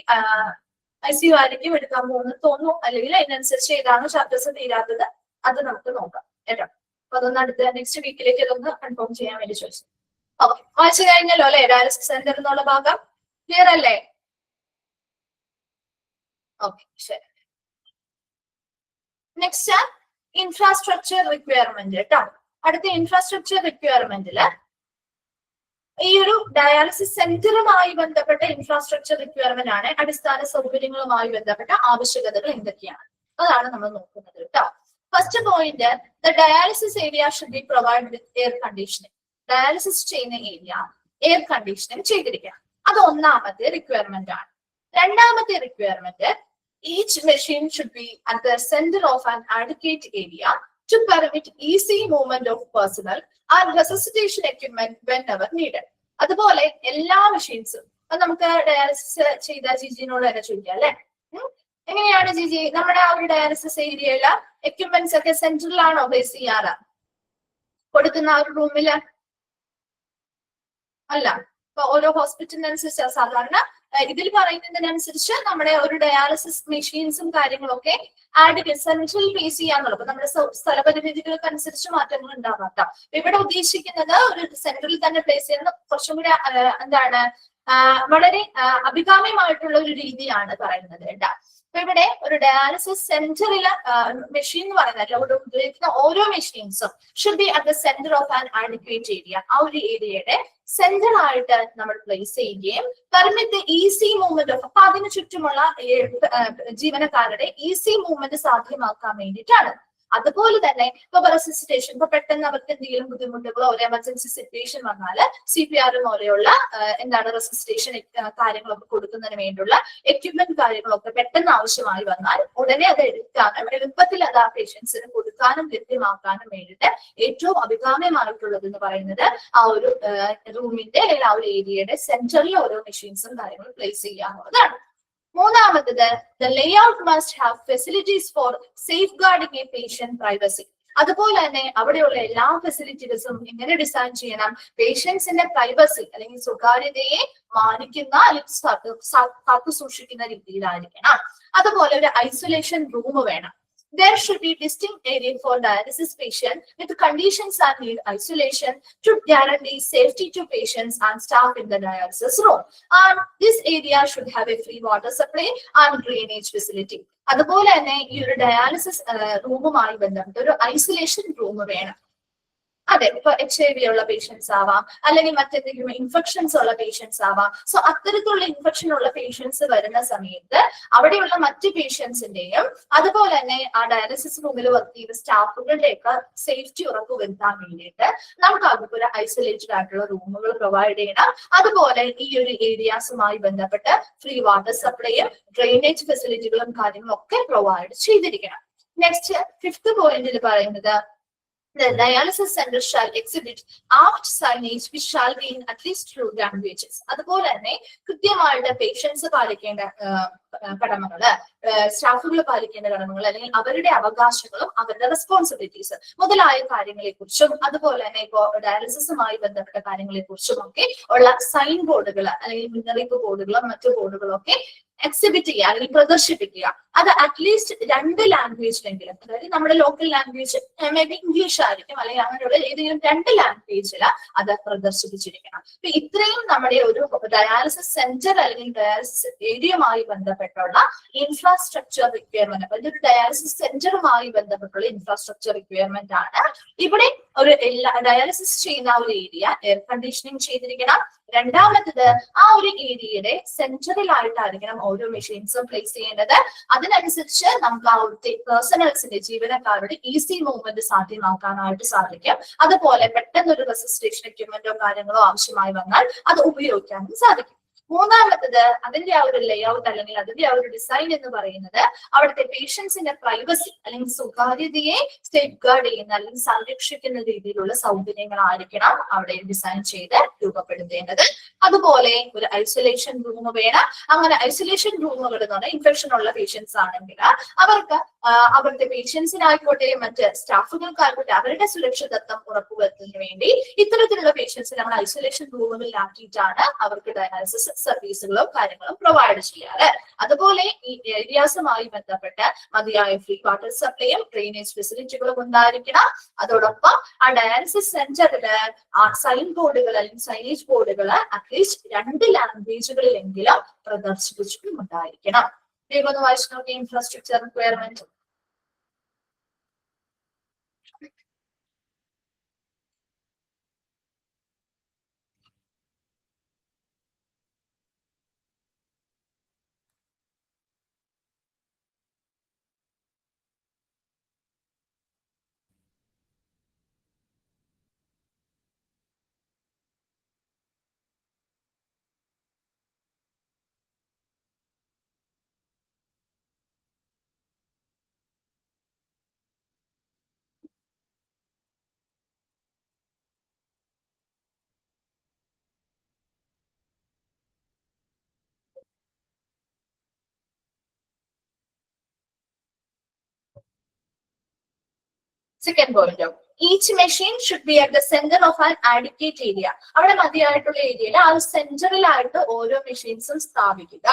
ICU ആയിരിക്കും എടുക്കാൻ പോകുന്നത് തോന്നുന്നു. അല്ലെങ്കിൽ അതിനനുസരിച്ച് ഏതാണോ ചാപ്റ്റേഴ്സ് തീരാത്തത് അത് നമുക്ക് നോക്കാം കേട്ടോ. അപ്പൊ അതൊന്ന് അടുത്ത നെക്സ്റ്റ് വീക്കിലേക്ക് ഇതൊന്ന് കൺഫേം ചെയ്യാൻ വേണ്ടി ചോദിച്ചു. ഓക്കെ, വായിച്ചു കഴിഞ്ഞല്ലോ അല്ലെ? ഡയാലിസിസ് സെന്റർ എന്നുള്ള ഭാഗം ക്ലിയർ അല്ലേ? ഓക്കെ, ശരി. നെക്സ്റ്റ് ഇൻഫ്രാസ്ട്രക്ചർ റിക്വയർമെന്റ് കേട്ടോ. അടുത്ത ഇൻഫ്രാസ്ട്രക്ചർ റിക്വയർമെന്റില് ഈ ഒരു ഡയാലിസിസ് സെന്ററുമായി ബന്ധപ്പെട്ട ഇൻഫ്രാസ്ട്രക്ചർ റിക്വയർമെന്റ് ആണ്. അടിസ്ഥാന സൗകര്യങ്ങളുമായി ബന്ധപ്പെട്ട ആവശ്യകതകൾ എന്തൊക്കെയാണ് അതാണ് നമ്മൾ നോക്കുന്നത് കേട്ടോ. First point, the dialysis area should be provide with air conditioning. Dialysis ചെയ്യുന്ന ഏരിയ എയർ കണ്ടീഷനിങ് ചെയ്തിരിക്കണം. അത് ഒന്നാമത്തെ റിക്വയർമെന്റ് ആണ്. രണ്ടാമത്തെ requirement, each machine should be at the center of an adequate area to permit easy movement of personnel and resuscitation equipment whenever needed. അതുപോലെ എല്ലാ മെഷീൻസും നമുക്ക് dialysis ചെയ്ത ജിജിനോട് തന്നെ ചോദിക്കാം അല്ലെ? എങ്ങനെയാണ് ജിജി നമ്മുടെ ആ ഒരു ഡയാലിസിസ് ഏരിയയില് എക്യുപ്മെന്റ്സ് ഒക്കെ സെന്ററിലാണോ പ്ലേസ് ചെയ്യാറ്? കൊടുക്കുന്ന ആ ഒരു റൂമില് അല്ല. ഇപ്പൊ ഓരോ ഹോസ്പിറ്റലിനനുസരിച്ച് സാധാരണ ഇതിൽ പറയുന്നതിനനുസരിച്ച് നമ്മുടെ ഒരു ഡയാലിസിസ് മെഷീൻസും കാര്യങ്ങളൊക്കെ സെൻട്രൽ പ്ലേസ് ചെയ്യാന്നുള്ളത്. അപ്പൊ നമ്മുടെ സ്ഥലപരിമിതികൾക്ക് അനുസരിച്ച് മാറ്റങ്ങൾ ഉണ്ടാകാം. ഇവിടെ ഉദ്ദേശിക്കുന്നത് ഒരു സെൻട്രലിൽ തന്നെ പ്ലേസ് ചെയ്യുന്ന കുറച്ചും കൂടി എന്താണ് വളരെ അഭികാമ്യമായിട്ടുള്ള ഒരു രീതിയാണ് പറയുന്നത് കേട്ടോ. അപ്പൊ ഇവിടെ ഒരു ഡയാലിസിസ് സെന്ററില് മെഷീൻ എന്ന് പറയുന്നത് അവിടെ ഉപയോഗിക്കുന്ന ഓരോ മെഷീൻസും should be at the centre of an adequate area. ആ ഒരു ഏരിയയുടെ സെന്റർ ആയിട്ട് നമ്മൾ പ്ലേസ് ചെയ്യുകയും പെർമിറ്റ് ഈസി മൂവ്മെന്റ് ഓഫ്, അപ്പൊ അതിന് ചുറ്റുമുള്ള ജീവനക്കാരുടെ ഈസി മൂവ്മെന്റ് സാധ്യമാക്കാൻ വേണ്ടിയിട്ടാണ്. അതുപോലെ തന്നെ ഇപ്പൊ റെസിസ്റ്റേഷൻ, ഇപ്പൊ പെട്ടെന്ന് അവർക്ക് എന്തെങ്കിലും ബുദ്ധിമുട്ടുകളോ ഒരു എമർജൻസി സിറ്റുവേഷൻ വന്നാൽ CPR പോലെയുള്ള എന്താണ് റെസിസ്റ്റേഷൻ കാര്യങ്ങളൊക്കെ കൊടുക്കുന്നതിന് വേണ്ടിയുള്ള എക്യുപ്മെന്റ് കാര്യങ്ങളൊക്കെ പെട്ടെന്ന് ആവശ്യമായി വന്നാൽ ഉടനെ അത് എടുക്കാനും എളുപ്പത്തിൽ അത് ആ പേഷ്യൻസിന് കൊടുക്കാനും ലഭ്യമാക്കാനും വേണ്ടിയിട്ട് ഏറ്റവും അഭികാമ്യമായിട്ടുള്ളത് എന്ന് പറയുന്നത് ആ ഒരു റൂമിന്റെ അല്ലെങ്കിൽ ആ ഒരു ഏരിയയുടെ സെന്ററിൽ ഓരോ മെഷീൻസും കാര്യങ്ങളും പ്ലേസ് ചെയ്യാനുള്ളതാണ്. മൂന്നാമത്തത്, the layout must have facilities for safe guarding A patient privacy. അതുപോലെ തന്നെ അവിടെയുള്ള എല്ലാ ഫെസിലിറ്റീസും എങ്ങനെ ഡിസൈൻ ചെയ്യണം? പേഷ്യൻസിന്റെ പ്രൈവസി അല്ലെങ്കിൽ സ്വകാര്യതയെ മാനിക്കുന്ന അല്ലെങ്കിൽ കാത്തു സൂക്ഷിക്കുന്ന രീതിയിലായിരിക്കണം. അതുപോലെ ഒരു ഐസൊലേഷൻ റൂം വേണം. There should be distinct area for dialysis patient with conditions that need isolation to guarantee safety to patients and staff in the dialysis room. And this area should have a free water supply and drainage facility. അതുപോലെ തന്നെ ഈ ഒരു dialysis റൂമുമായി ബന്ധപ്പെട്ട് ഒരു isolation room വേണം. അതെ, ഇപ്പൊ HIV ഉള്ള പേഷ്യൻസ് ആവാം, അല്ലെങ്കിൽ മറ്റെന്തെങ്കിലും ഇൻഫെക്ഷൻസ് ഉള്ള പേഷ്യൻസ് ആവാം. സോ അത്തരത്തിലുള്ള ഇൻഫെക്ഷൻ ഉള്ള പേഷ്യൻസ് വരുന്ന സമയത്ത് അവിടെയുള്ള മറ്റ് പേഷ്യൻസിന്റെയും അതുപോലെ തന്നെ ആ ഡയാലിസിസ് റൂമിൽ വർക്ക് ചെയ്ത സ്റ്റാഫുകളുടെയൊക്കെ സേഫ്റ്റി ഉറപ്പുവരുത്താൻ വേണ്ടിയിട്ട് നമുക്ക് അതുപോലെ ഐസൊലേറ്റഡ് ആയിട്ടുള്ള റൂമുകൾ പ്രൊവൈഡ് ചെയ്യണം. അതുപോലെ ഈ ഒരു ഏരിയാസുമായി ബന്ധപ്പെട്ട് ഫ്രീ വാട്ടർ സപ്ലൈയും ഡ്രെയിനേജ് ഫെസിലിറ്റികളും കാര്യങ്ങളും ഒക്കെ പ്രൊവൈഡ് ചെയ്തിരിക്കണം. നെക്സ്റ്റ് ഫിഫ്ത് പോയിന്റിൽ പറയുന്നത് the dialysis center shall exhibit apt signage which shall be in at least 2 languages. അതുപോലെ തന്നെ കൃത്യമായിട്ട് പേഷ്യൻസ് പാലിക്കേണ്ട കടമകള്, സ്റ്റാഫുകൾ പാലിക്കേണ്ട കടമകൾ, അല്ലെങ്കിൽ അവരുടെ അവകാശങ്ങളും അവരുടെ റെസ്പോൺസിബിലിറ്റീസ് മുതലായ കാര്യങ്ങളെ കുറിച്ചും അതുപോലെ തന്നെ ഇപ്പോ ഡയാലിസിസുമായി ബന്ധപ്പെട്ട കാര്യങ്ങളെ കുറിച്ചും ഒക്കെ ഉള്ള സൈൻ ബോർഡുകൾ അല്ലെങ്കിൽ മുന്നറിയിപ്പ് ബോർഡുകളോ മറ്റു ബോർഡുകളോ ഒക്കെ എക്സിബിറ്റ് ചെയ്യുക അല്ലെങ്കിൽ പ്രദർശിപ്പിക്കുക. അത് അറ്റ്ലീസ്റ്റ് 2 ലാംഗ്വേജിലെങ്കിലും, അതായത് നമ്മുടെ local language may be English ആയിരിക്കും, അല്ലെങ്കിൽ അങ്ങനെയുള്ള ഏതെങ്കിലും 2 ലാംഗ്വേജിൽ അത് പ്രദർശിപ്പിച്ചിരിക്കണം. അപ്പൊ ഇത്രയും നമ്മുടെ ഒരു ഡയാലിസിസ് സെന്റർ അല്ലെങ്കിൽ ഡയാലിസിസ് ഏരിയയുമായി ബന്ധപ്പെട്ടുള്ള ഇൻഫ്രാസ്ട്രക്ചർ റിക്വയർമെന്റ്, അപ്പൊ ഇതൊരു ഡയാലിസിസ് സെന്ററുമായി ബന്ധപ്പെട്ടുള്ള ഇൻഫ്രാസ്ട്രക്ചർ റിക്വയർമെന്റ് ആണ്. ഇവിടെ ഒരു ഡയാലിസിസ് ചെയ്യുന്ന ഒരു ഏരിയ എയർ കണ്ടീഷനിങ് ചെയ്തിരിക്കണം. രണ്ടാമത്തത് ആ ഒരു ഏരിയയുടെ സെന്ററിലായിട്ടായിരിക്കണം ഓരോ മെഷീൻസും പ്ലേസ് ചെയ്യേണ്ടത്. അതിനനുസരിച്ച് നമുക്ക് ആ ഒരു പേഴ്സണൽസിന്റെ ജീവനക്കാരുടെ ഈസി മൂവ്മെന്റ് സാധ്യമാക്കാനായിട്ട് സാധിക്കും. അതുപോലെ പെട്ടെന്ന് ഒരു റെസിസ്റ്റേഷൻ എക്യുപ്മെന്റോ കാര്യങ്ങളോ ആവശ്യമായി വന്നാൽ അത് ഉപയോഗിക്കാനും സാധിക്കും. മൂന്നാമത്തത് അതിന്റെ ആ ഒരു ലേഔട്ട് അല്ലെങ്കിൽ അതിന്റെ ആ ഒരു ഡിസൈൻ എന്ന് പറയുന്നത് അവിടുത്തെ പേഷ്യൻസിന്റെ പ്രൈവസി അല്ലെങ്കിൽ സ്വകാര്യതയെ സേഫ് ഗാർഡ് ചെയ്യുന്ന അല്ലെങ്കിൽ സംരക്ഷിക്കുന്ന രീതിയിലുള്ള സൗകര്യങ്ങളായിരിക്കണം അവിടെ ഡിസൈൻ ചെയ്ത് രൂപപ്പെടുത്തേണ്ടത്. അതുപോലെ ഒരു ഐസൊലേഷൻ റൂം വേണം. അങ്ങനെ ഐസൊലേഷൻ റൂമുകൾ എന്ന് പറഞ്ഞാൽ ഇൻഫെക്ഷൻ ഉള്ള പേഷ്യൻസ് ആണെങ്കിൽ അവർക്ക് അവിടുത്തെ പേഷ്യൻസിനായിക്കോട്ടെ മറ്റ് സ്റ്റാഫുകൾക്കായിക്കോട്ടെ അവരുടെ സുരക്ഷിതത്വം ഉറപ്പുവരുത്തുന്നതിന് വേണ്ടി ഇത്തരത്തിലുള്ള പേഷ്യൻസിനെ നമ്മൾ ഐസൊലേഷൻ റൂമുകളിലാക്കിയിട്ടാണ് അവർക്ക് ഡയാലിസിസ് സർവീസുകളോ കാര്യങ്ങളോ പ്രൊവൈഡ് ചെയ്യാറ്. അതുപോലെ ഈ ഏരിയാസുമായി ബന്ധപ്പെട്ട് മതിയായ ഫ്രീ വാട്ടർ സപ്ലൈയും ഡ്രെയിനേജ് ഫെസിലിറ്റികളും ഉണ്ടായിരിക്കണം. അതോടൊപ്പം ആ ഡയാലിസിസ് സെന്ററില് ആ സൈൻ ബോർഡുകൾ അല്ലെങ്കിൽ സൈനേജ് ബോർഡുകൾ അറ്റ്ലീസ്റ്റ് 2 ലാംഗ്വേജുകളിലെങ്കിലും പ്രദർശിപ്പിച്ചിട്ടും ഉണ്ടായിരിക്കണം. വേഗം വായിച്ചു നോക്കിയ infrastructure requirement. Second point, each machine should be at the centre of an adequate area. അവിടെ മതിയായിട്ടുള്ള ഏരിയയിൽ ആ സെന്ററിലായിട്ട് ഓരോ മെഷീൻസും സ്ഥാപിക്കുക.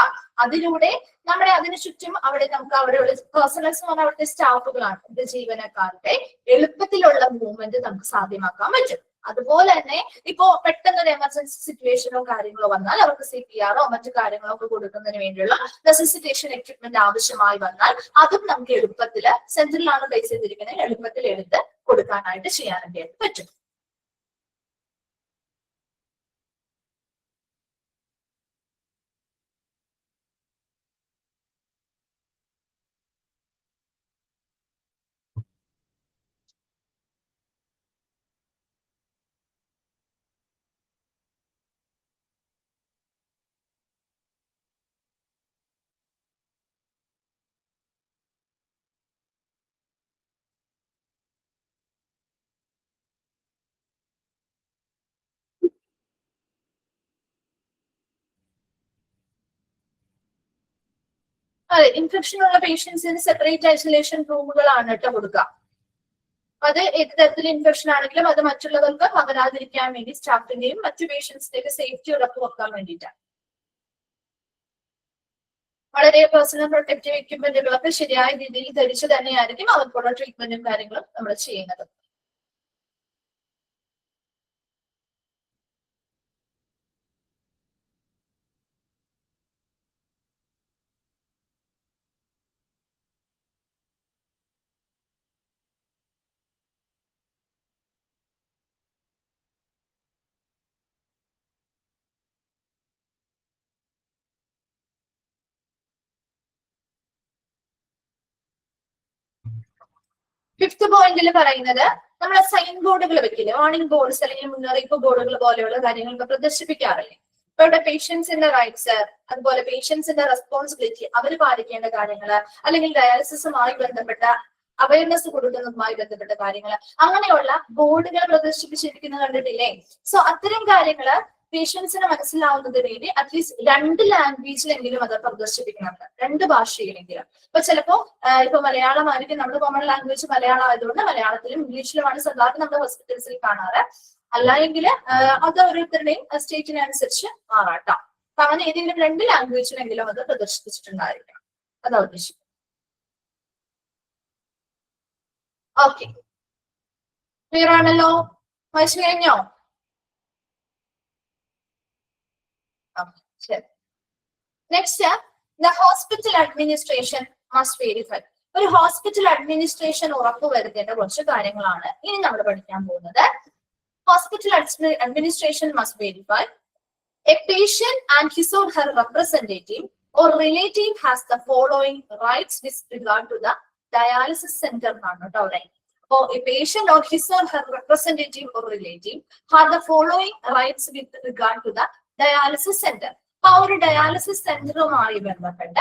അതിലൂടെ നമ്മുടെ അതിനു ചുറ്റും അവിടെ നമുക്ക് അവിടെയുള്ള പേഴ്സണൽസ് എന്ന് പറഞ്ഞാൽ അവിടുത്തെ സ്റ്റാഫുകളാണ്, ജീവനക്കാരുടെ എളുപ്പത്തിലുള്ള മൂവ്മെന്റ് നമുക്ക് സാധ്യമാക്കാൻ പറ്റും. അതുപോലെ തന്നെ ഇപ്പോ പെട്ടെന്ന് ഒരു എമർജൻസി സിറ്റുവേഷനോ കാര്യങ്ങളോ വന്നാൽ അവർക്ക് CPR മറ്റു കാര്യങ്ങളോ ഒക്കെ കൊടുക്കുന്നതിന് വേണ്ടിയുള്ള റെസിസിറ്റേഷൻ എക്വിപ്മെന്റ് ആവശ്യമായി വന്നാൽ അതും നമുക്ക് എളുപ്പത്തിൽ സെന്ററിലാണ് പ്ലേസ് ചെയ്തിരിക്കുന്നത്, എളുപ്പത്തിൽ എടുത്ത് കൊടുക്കാനായിട്ട് ചെയ്യാനായിട്ട് പറ്റും. അതെ, ഇൻഫെക്ഷൻ ഉള്ള പേഷ്യൻസിന് സെപ്പറേറ്റ് ഐസൊലേഷൻ റൂമുകളാണ് കേട്ടോ കൊടുക്കുക. അത് ഏത് തരത്തിലുള്ള ഇൻഫെക്ഷൻ ആണെങ്കിലും അത് മറ്റുള്ളവർക്ക് പകരാതിരിക്കാൻ വേണ്ടി സ്റ്റാഫിന്റെയും മറ്റു പേഷ്യൻസിന്റെയൊക്കെ സേഫ്റ്റി ഉറപ്പുവെക്കാൻ വേണ്ടിയിട്ടാണ്. വളരെ പേഴ്സണൽ പ്രൊട്ടക്റ്റീവ് എക്യുപ്മെന്റുകളൊക്കെ ശരിയായ രീതിയിൽ ധരിച്ചു തന്നെയായിരിക്കും അവർക്കുള്ള ട്രീറ്റ്മെന്റും കാര്യങ്ങളും നമ്മൾ ചെയ്യുന്നത്. ഫിഫ്ത് പോയിന്റിൽ പറയുന്നത് നമ്മളെ സൈൻ ബോർഡുകൾ വെക്കില്ലേ, വാർണിംഗ് ബോർഡ്സ് അല്ലെങ്കിൽ മുന്നറിയിപ്പ് ബോർഡുകൾ പോലെയുള്ള കാര്യങ്ങളൊക്കെ പ്രദർശിപ്പിക്കാറില്ലേ. ഇപ്പൊ ഇവിടെ പേഷ്യൻസിന്റെ റൈറ്റ്സ്, അതുപോലെ പേഷ്യൻസിന്റെ റെസ്പോൺസിബിലിറ്റി, അവർ പാലിക്കേണ്ട കാര്യങ്ങള്, അല്ലെങ്കിൽ ഡയാലിസിസുമായി ബന്ധപ്പെട്ട അവയർനെസ് കൊടുക്കുന്നതുമായി ബന്ധപ്പെട്ട കാര്യങ്ങൾ, അങ്ങനെയുള്ള ബോർഡുകൾ പ്രദർശിപ്പിച്ചിരിക്കുന്നത് കണ്ടിട്ടില്ലേ. സോ അത്തരം കാര്യങ്ങള് പേഷ്യൻസിന് മനസ്സിലാവുന്നതിന് വേണ്ടി അറ്റ്ലീസ്റ്റ് 2 ലാംഗ്വേജിലെങ്കിലും അത് പ്രദർശിപ്പിക്കുന്നുണ്ട്, 2 ഭാഷയിലെങ്കിലും. ഇപ്പൊ ചിലപ്പോ ഇപ്പൊ മലയാളമായിരിക്കും നമ്മുടെ കോമൺ ലാംഗ്വേജ് മലയാളം ആയതുകൊണ്ട് മലയാളത്തിലും ഇംഗ്ലീഷിലുമാണ് സാധാരണ നമ്മുടെ ഹോസ്പിറ്റൽസിൽ കാണാറ്. അല്ലെങ്കിൽ അത് ഓരോരുത്തരുടെയും സ്റ്റേറ്റിനനുസരിച്ച് മാറാട്ടാം. അപ്പൊ അങ്ങനെ ഏതെങ്കിലും 2 ലാംഗ്വേജിലെങ്കിലും അത് പ്രദർശിപ്പിച്ചിട്ടുണ്ടായിരിക്കണം, അതാ ഉദ്ദേശിക്കുന്നത്. ഓക്കെ, ക്ലിയർ ആണല്ലോ? വായിച്ചു കഴിഞ്ഞോ? Next, the hospital administration must verify. ഒരു ഹോസ്പിറ്റൽ അഡ്മിനിസ്ട്രേഷൻ ഉറപ്പുവരുത്തേണ്ട കുറച്ച് കാര്യങ്ങളാണ് ഇനി നമ്മൾ പഠിക്കാൻ പോകുന്നത്. Hospital administration must verify A patient and his or her representative or relative has the following rights with regard to the dialysis center എന്നാണ് കേട്ടോ അവിടെ. അപ്പോൾ a patient or his or her representative or relative have the following rights with regard to the dialysis center. ആ ഒരു dialysis സെന്ററുമായി ബന്ധപ്പെട്ട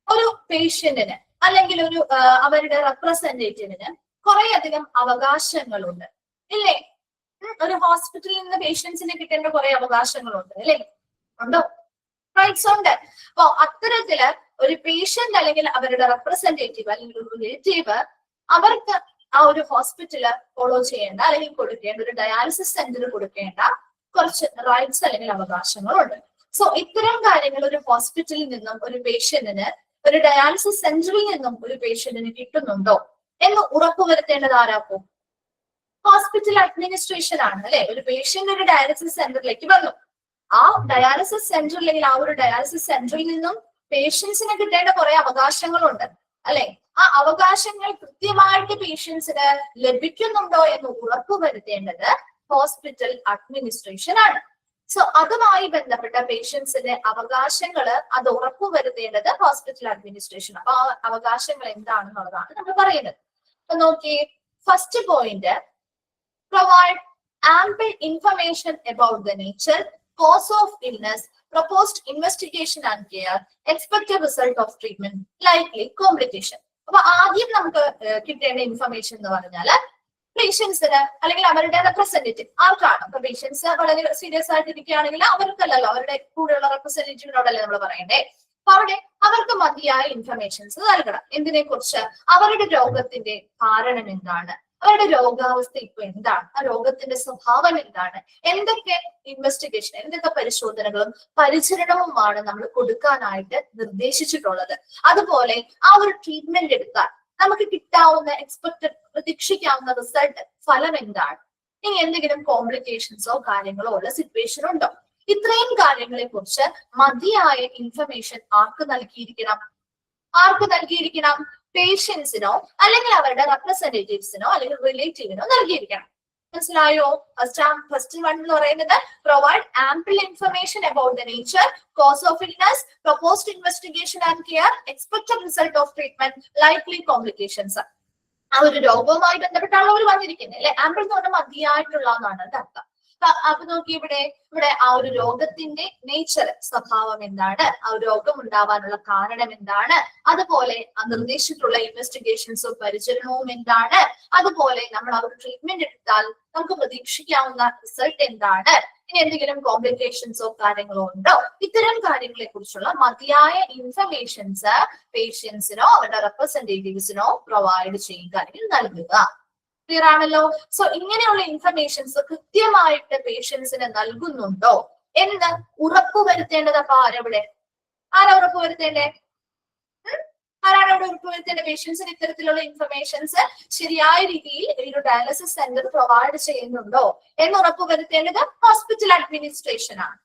ഒരു പേഷ്യന്റിന് അല്ലെങ്കിൽ ഒരു അവരുടെ റെപ്രസെന്റേറ്റീവിന് കുറെ അധികം അവകാശങ്ങളുണ്ട് ഇല്ലേ? ഒരു ഹോസ്പിറ്റലിൽ നിന്ന് പേഷ്യൻസിന് കിട്ടേണ്ട കുറെ അവകാശങ്ങളുണ്ട് അല്ലേ? ഉണ്ടോ? റൈറ്റ്സ് ഉണ്ട്. അപ്പൊ അത്തരത്തില് ഒരു പേഷ്യന്റ് അല്ലെങ്കിൽ അവരുടെ റെപ്രസെന്റേറ്റീവ് അല്ലെങ്കിൽ ഒരു റിലേറ്റീവ് അവർക്ക് ആ ഒരു ഹോസ്പിറ്റല് ഫോളോ ചെയ്യേണ്ട അല്ലെങ്കിൽ കൊടുക്കേണ്ട, ഒരു ഡയാലിസിസ് സെന്റർ കൊടുക്കേണ്ട കുറച്ച് റൈറ്റ്സ് അല്ലെങ്കിൽ അവകാശങ്ങളുണ്ട്. സോ ഇത്തരം കാര്യങ്ങൾ ഒരു ഹോസ്പിറ്റലിൽ നിന്നും ഒരു പേഷ്യന്റിന്, ഒരു ഡയാലിസിസ് സെന്ററിൽ നിന്നും ഒരു പേഷ്യന്റിന് കിട്ടുന്നുണ്ടോ എന്ന് ഉറപ്പുവരുത്തേണ്ടത് ആരാക്കും? ഹോസ്പിറ്റൽ അഡ്മിനിസ്ട്രേഷൻ ആണ് അല്ലെ. ഒരു പേഷ്യന്റ് ഒരു ഡയാലിസിസ് സെന്ററിലേക്ക് വന്നു, ആ ഡയാലിസിസ് സെന്റർ അല്ലെങ്കിൽ ആ ഒരു ഡയാലിസിസ് സെന്ററിൽ നിന്നും പേഷ്യൻസിന് കിട്ടേണ്ട കുറെ അവകാശങ്ങളുണ്ട് അല്ലെ. ആ അവകാശങ്ങൾ കൃത്യമായിട്ട് പേഷ്യൻസിന് ലഭിക്കുന്നുണ്ടോ എന്ന് ഉറപ്പുവരുത്തേണ്ടത് ഹോസ്പിറ്റൽ അഡ്മിനിസ്ട്രേഷൻ ആണ്. സോ അതുമായി ബന്ധപ്പെട്ട പേഷ്യൻസിന്റെ അവകാശങ്ങൾ അത് ഉറപ്പുവരുത്തേണ്ടത് ഹോസ്പിറ്റൽ അഡ്മിനിസ്ട്രേഷൻ. അപ്പൊ ആ അവകാശങ്ങൾ എന്താണെന്നുള്ളതാണ് നമ്മൾ പറയുന്നത്. അപ്പൊ നോക്കിയേ, first point, provide ample information about the nature, cause of illness, proposed investigation and care, expected result of treatment, likely complication. അപ്പൊ ആദ്യം നമുക്ക് കിട്ടേണ്ട ഇൻഫർമേഷൻ എന്ന് പറഞ്ഞാൽ പേഷ്യൻസിന് അല്ലെങ്കിൽ അവരുടെ റെപ്രസെന്റേറ്റീവ് ആർക്കാണ്. അപ്പൊ പേഷ്യൻസ് വളരെ സീരിയസ് ആയിട്ടിരിക്കുകയാണെങ്കിൽ അവർക്കല്ലല്ലോ, അവരുടെ കൂടെയുള്ള റെപ്രസെന്റേറ്റീവിനോടല്ലേ നമ്മൾ പറയണ്ടേ. അപ്പൊ അവിടെ അവർക്ക് മതിയായ ഇൻഫർമേഷൻസ് നൽകണം. എന്തിനെ കുറിച്ച്? അവരുടെ രോഗത്തിന്റെ കാരണം എന്താണ്, അവരുടെ രോഗാവസ്ഥ ഇപ്പൊ എന്താണ്, ആ രോഗത്തിന്റെ സ്വഭാവം എന്താണ്, എന്തൊക്കെ ഇൻവെസ്റ്റിഗേഷൻ, എന്തൊക്കെ പരിശോധനകളും പരിചരണവുമാണ് നമ്മൾ കൊടുക്കാനായിട്ട് നിർദ്ദേശിച്ചിട്ടുള്ളത്. അതുപോലെ ആ ഒരു ട്രീറ്റ്മെന്റ് എടുത്താൽ നമുക്ക് കിട്ടാവുന്ന എക്സ്പെക്ടഡ്, പ്രതീക്ഷിക്കാവുന്ന റിസൾട്ട്, ഫലം എന്താണ്, ഇനി എന്തെങ്കിലും കോംപ്ലിക്കേഷൻസോ കാര്യങ്ങളോ ഉള്ള സിറ്റുവേഷൻ ഉണ്ടോ, ഇത്രയും കാര്യങ്ങളെ കുറിച്ച് മതിയായ ഇൻഫർമേഷൻ ആർക്ക് നൽകിയിരിക്കണം? പേഷ്യൻസിനോ അല്ലെങ്കിൽ അവരുടെ റെപ്രസെന്റേറ്റീവ്സിനോ അല്ലെങ്കിൽ റിലേറ്റീവിനോ നൽകിയിരിക്കണം. മനസ്സിലായോ? ഫസ്റ്റ് വൺ എന്ന് പറയുന്നത് provide ample information about the nature, cause of illness, proposed investigation and care, expected result of treatment, likely complications. ആ ഒരു രോഗവുമായി ബന്ധപ്പെട്ടാണ് അവർ വന്നിരിക്കുന്നത് അല്ലെ. ആംപിൾ എന്ന് പറഞ്ഞാൽ മതിയായിട്ടുള്ള എന്നാണ് അർത്ഥം. അപ്പൊ നോക്കി, ഇവിടെ ആ ഒരു രോഗത്തിന്റെ നേച്ചർ, സ്വഭാവം എന്താണ്, ആ ഒരു രോഗം ഉണ്ടാവാനുള്ള കാരണം എന്താണ്, അതുപോലെ നിർദ്ദേശിച്ചിട്ടുള്ള ഇൻവെസ്റ്റിഗേഷൻസും പരിചരണവും എന്താണ്, അതുപോലെ നമ്മൾ ആ ഒരു ട്രീറ്റ്മെന്റ് എടുത്താൽ നമുക്ക് പ്രതീക്ഷിക്കാവുന്ന റിസൾട്ട് എന്താണ്, ഇനി എന്തെങ്കിലും കോംപ്ലിക്കേഷൻസോ കാര്യങ്ങളോ ഉണ്ടോ, ഇത്തരം കാര്യങ്ങളെ കുറിച്ചുള്ള മതിയായ ഇൻഫർമേഷൻസ് പേഷ്യൻസിനോ അവരുടെ റെപ്രസെന്റേറ്റീവ്സിനോ പ്രൊവൈഡ് ചെയ്യുക അല്ലെങ്കിൽ നൽകുക. ക്ലിയർ ആണല്ലോ? സോ ഇങ്ങനെയുള്ള ഇൻഫർമേഷൻസ് കൃത്യമായിട്ട് പേഷ്യൻസിന് നൽകുന്നുണ്ടോ എന്ന് ഉറപ്പുവരുത്തേണ്ടത്. അപ്പൊ ആരാ ഉറപ്പുവരുത്തേണ്ടേ? ആരാണ് അവിടെ ഉറപ്പുവരുത്തേണ്ട? പേഷ്യൻസിന് ഇത്തരത്തിലുള്ള ഇൻഫർമേഷൻസ് ശരിയായ രീതിയിൽ ഒരു ഡയാലിസിസ് സെന്റർ പ്രൊവൈഡ് ചെയ്യുന്നുണ്ടോ എന്ന് ഉറപ്പുവരുത്തേണ്ടത് ഹോസ്പിറ്റൽ അഡ്മിനിസ്ട്രേഷൻ ആണ്.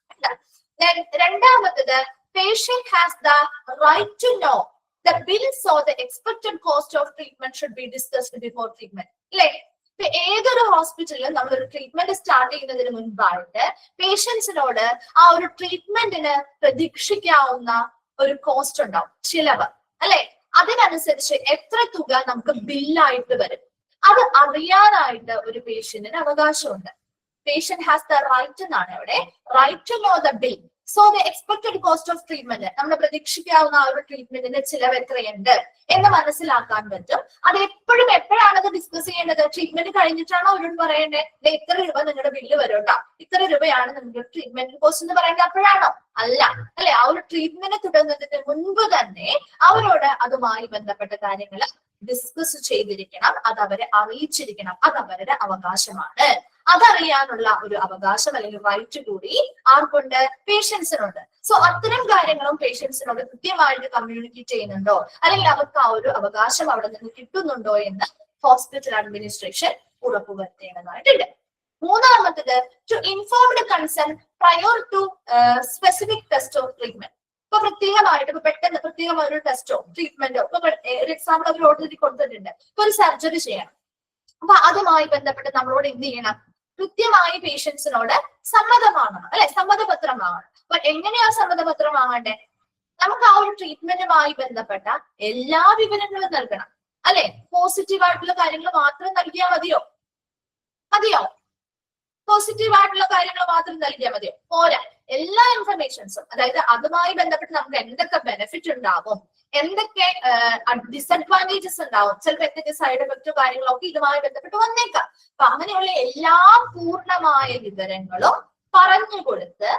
രണ്ടാമത്തത്, patient has the right to know the bills or the expected cost of treatment should be discussed before treatment. അല്ലെ, ഇപ്പൊ ഏതൊരു ഹോസ്പിറ്റലിലും നമ്മളൊരു ട്രീറ്റ്മെന്റ് സ്റ്റാർട്ട് ചെയ്യുന്നതിന് മുൻപായിട്ട് പേഷ്യൻസിനോട് ആ ഒരു ട്രീറ്റ്മെന്റിന് പ്രതീക്ഷിക്കാവുന്ന ഒരു കോസ്റ്റ് ഉണ്ടാവും, ചിലവ് അല്ലെ. അതിനനുസരിച്ച് എത്ര തുക നമുക്ക് ബില്ലായിട്ട് വരും, അത് അറിയാനായിട്ട് ഒരു പേഷ്യന്റിന് അവകാശമുണ്ട്. പേഷ്യന്റ് ഹാസ് ദ റൈറ്റ് എന്നാണ് ഇവിടെ, right to know the bill. So the expected cost of treatment, നമ്മൾ പ്രതീക്ഷിക്കാവുന്ന ആ ഒരു ട്രീറ്റ്മെന്റിന്റെ ചിലവ് എത്രയുണ്ട് എന്ന് മനസ്സിലാക്കാൻ പറ്റും. അത് എപ്പോഴാണ് അത് ഡിസ്കസ് ചെയ്യേണ്ടത്? ട്രീറ്റ്മെന്റ് കഴിഞ്ഞിട്ടാണോ അവരോട് പറയേണ്ടത് ഇത്ര രൂപ നിങ്ങളുടെ ബില്ല് വരും കേട്ടോ, ഇത്ര രൂപയാണ് നിങ്ങളുടെ ട്രീറ്റ്മെന്റ് കോസ്റ്റ് എന്ന് പറയേണ്ടത് അപ്പോഴാണോ? അല്ല, അല്ലെ? ആ ഒരു ട്രീറ്റ്മെന്റ് തുടങ്ങുന്നതിന് മുൻപ് തന്നെ അവരോട് അതുമായി ബന്ധപ്പെട്ട കാര്യങ്ങൾ ഡിസ്കസ് ചെയ്തിരിക്കണം, അത് അവരെ അറിയിച്ചിരിക്കണം. അത് അവരുടെ അവകാശമാണ്. അതറിയാനുള്ള ഒരു അവകാശം അല്ലെങ്കിൽ റൈറ്റ് കൂടി ആർക്കുണ്ട്? പേഷ്യൻസിനുണ്ട്. സോ അത്തരം കാര്യങ്ങളും പേഷ്യൻസിനോട് കൃത്യമായിട്ട് കമ്മ്യൂണിക്കേറ്റ് ചെയ്യുന്നുണ്ടോ, അല്ലെങ്കിൽ അവർക്ക് ആ ഒരു അവകാശം അവിടെ നിന്ന് കിട്ടുന്നുണ്ടോ എന്ന് ഹോസ്പിറ്റൽ അഡ്മിനിസ്ട്രേഷൻ ഉറപ്പുവരുത്തേണ്ടതായിട്ടുണ്ട്. മൂന്നാമത്തത്, to informed consent prior to specific test of treatment. ഇപ്പൊ പ്രത്യേകമായിട്ട് ഇപ്പൊ പെട്ടെന്ന് പ്രത്യേകമായ ഒരു ടെസ്റ്റോ ട്രീറ്റ്മെന്റോ ഇപ്പൊ ഒരു എക്സാമ്പിൾ അവർ ഓൾറെഡി കൊടുത്തിട്ടുണ്ട്. ഇപ്പൊ ഒരു സർജറി ചെയ്യണം, അപ്പൊ അതുമായി ബന്ധപ്പെട്ട് നമ്മളോട് എന്ത് ചെയ്യണം? കൃത്യമായി പേഷ്യൻസിനോട് സമ്മതം വാങ്ങണം, അല്ലെ? സമ്മതപത്രം വാങ്ങണം. അപ്പൊ എങ്ങനെയാ സമ്മതപത്രം വാങ്ങണ്ടേ? നമുക്ക് ആ ഒരു ട്രീറ്റ്മെന്റുമായി ബന്ധപ്പെട്ട എല്ലാ വിവരങ്ങളും നൽകണം, അല്ലെ? പോസിറ്റീവ് ആയിട്ടുള്ള കാര്യങ്ങൾ മാത്രം നൽകിയാൽ മതിയോ? പോസിറ്റീവ് ആയിട്ടുള്ള കാര്യങ്ങൾ മാത്രം നൽകിയാൽ മതിയോ? പോരാ. എല്ലാ ഇൻഫർമേഷൻസും, അതായത് അതുമായി ബന്ധപ്പെട്ട് നമുക്ക് എന്തൊക്കെ ബെനിഫിറ്റ് ഉണ്ടാവും, എന്തൊക്കെ ഡിസഡ്വാൻറ്റേജസ് ഉണ്ടാവും, ചിലപ്പോൾ എന്തൊക്കെ സൈഡ് എഫക്റ്റോ കാര്യങ്ങളൊക്കെ ഇതുമായി ബന്ധപ്പെട്ട് വന്നേക്കാം. അപ്പൊ അങ്ങനെയുള്ള എല്ലാ പൂർണ്ണമായ വിവരങ്ങളും പറഞ്ഞു കൊടുത്ത്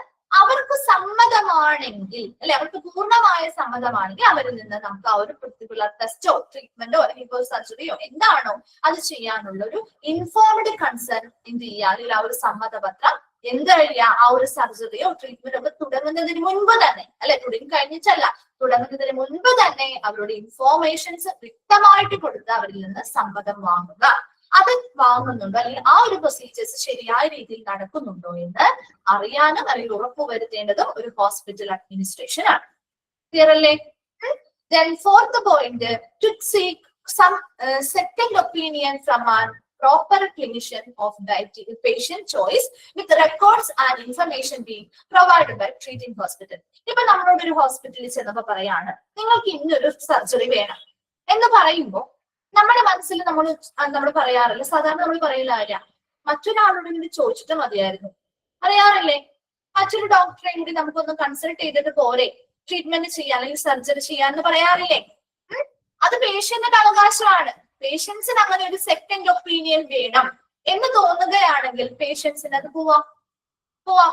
അവർക്ക് സമ്മതമാണെങ്കിൽ, അല്ലെ, അവർക്ക് പൂർണ്ണമായ സമ്മതമാണെങ്കിൽ അവരിൽ നിന്ന് നമുക്ക് ആ ഒരു പർട്ടിക്കുലർ ടെസ്റ്റോ ട്രീറ്റ്മെന്റോ അല്ലെങ്കിൽ ഇപ്പോൾ സർജറിയോ എന്താണോ അത് ചെയ്യാനുള്ള ഒരു ഇൻഫോംഡ് കൺസേൺ എന്ത് ചെയ്യുക, അല്ലെങ്കിൽ ആ ഒരു സമ്മതപത്രം എന്ത് കഴിയുക, ആ ഒരു സർജറിയോ ട്രീറ്റ്മെന്റോ ഒക്കെ തുടങ്ങുന്നതിന് മുൻപ് തന്നെ, അല്ലെ, തുടങ്ങി കഴിഞ്ഞിട്ടല്ല, തുടങ്ങുന്നതിന് മുൻപ് തന്നെ അവരുടെ ഇൻഫോർമേഷൻസ് വ്യക്തമായിട്ട് കൊടുത്ത് അവരിൽ നിന്ന് സമ്മതം വാങ്ങുക. അത് വാങ്ങുന്നുണ്ടോ അല്ലെങ്കിൽ ആ ഒരു പ്രൊസീജിയേഴ്സ് ശരിയായ രീതിയിൽ നടക്കുന്നുണ്ടോ എന്ന് അറിയാനും അല്ലെങ്കിൽ ഉറപ്പുവരുത്തേണ്ടതും ഒരു ഹോസ്പിറ്റൽ അഡ്മിനിസ്ട്രേഷൻ ആണ്. ക്ലിയർ അല്ലേ? Then fourth point, to seek some second opinion from a proper clinician of patient choice with records and information being provided by treating hospital. ഇപ്പൊ നമ്മളോട് ഒരു ഹോസ്പിറ്റലിൽ ചെന്നപ്പോ പറയാണ് നിങ്ങൾക്ക് ഇന്നൊരു സർജറി വേണം എന്ന് പറയുമ്പോ നമ്മുടെ മനസ്സിൽ നമ്മൾ പറയാറില്ല, സാധാരണ നമ്മൾ പറയില്ല ആരാ, മറ്റൊരാളോട് കൂടി ചോദിച്ചിട്ട് മതിയായിരുന്നു, പറയാറില്ലേ? മറ്റൊരു ഡോക്ടറെ കൂടി നമുക്കൊന്ന് കൺസൾട്ട് ചെയ്തിട്ട് പോരെ ട്രീറ്റ്മെന്റ് ചെയ്യാൻ അല്ലെങ്കിൽ സർജറി ചെയ്യാന്ന് പറയാറില്ലേ? അത് പേഷ്യന്റിന്റെ അവകാശമാണ്. പേഷ്യൻസിന് അങ്ങനെ ഒരു സെക്കൻഡ് ഒപ്പീനിയൻ വേണം എന്ന് തോന്നുകയാണെങ്കിൽ പേഷ്യൻസിന് അത് പോവാം.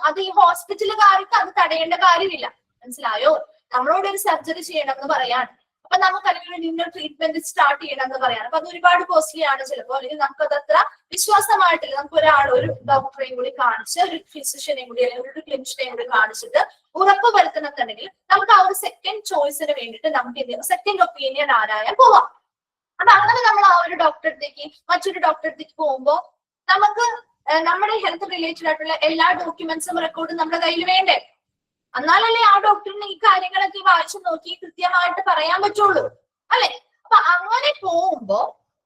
അത് ഈ ഹോസ്പിറ്റലുകാർക്ക് അത് തടയേണ്ട കാര്യമില്ല. മനസ്സിലായോ? നമ്മളോട് ഒരു സർജറി ചെയ്യണം എന്ന് പറയാണ്, അപ്പൊ നമുക്ക് അല്ലെങ്കിൽ ഇന്നൊരു ട്രീറ്റ്മെന്റ് സ്റ്റാർട്ട് ചെയ്യണം എന്ന് പറയാണ്. അപ്പൊ അത് ഒരുപാട് കോസ്റ്റ്ലി ആണ് ചിലപ്പോൾ, അല്ലെങ്കിൽ നമുക്ക് അത് അത്ര വിശ്വാസമായിട്ടില്ല. നമുക്ക് ഒരു ഡോക്ടറെയും കൂടി കാണിച്ച്, ഒരു ഫിസിഷ്യനെയും കൂടി അല്ലെങ്കിൽ ഒരു ക്ലിനിഷ്യനെയും കൂടി കാണിച്ചിട്ട് ഉറപ്പ് വരുത്തണമെന്നുണ്ടെങ്കിൽ നമുക്ക് ആ ഒരു സെക്കൻഡ് ചോയ്സിന് വേണ്ടിയിട്ട് നമുക്ക് സെക്കൻഡ് ഒപ്പീനിയൻ ആരായാൽ പോവാം. അപ്പൊ അങ്ങനെ നമ്മൾ ആ ഒരു മറ്റൊരു ഡോക്ടറടുത്തേക്ക് പോകുമ്പോ നമുക്ക് നമ്മുടെ ഹെൽത്ത് റിലേറ്റഡ് ആയിട്ടുള്ള എല്ലാ ഡോക്യുമെന്റ്സും റെക്കോർഡും നമ്മുടെ കയ്യിൽ വേണ്ടേ? എന്നാലല്ലേ ആ ഡോക്ടറിന് ഈ കാര്യങ്ങളൊക്കെ വായിച്ചു നോക്കി കൃത്യമായിട്ട് പറയാൻ പറ്റുള്ളൂ, അല്ലെ? അപ്പൊ അങ്ങനെ പോകുമ്പോ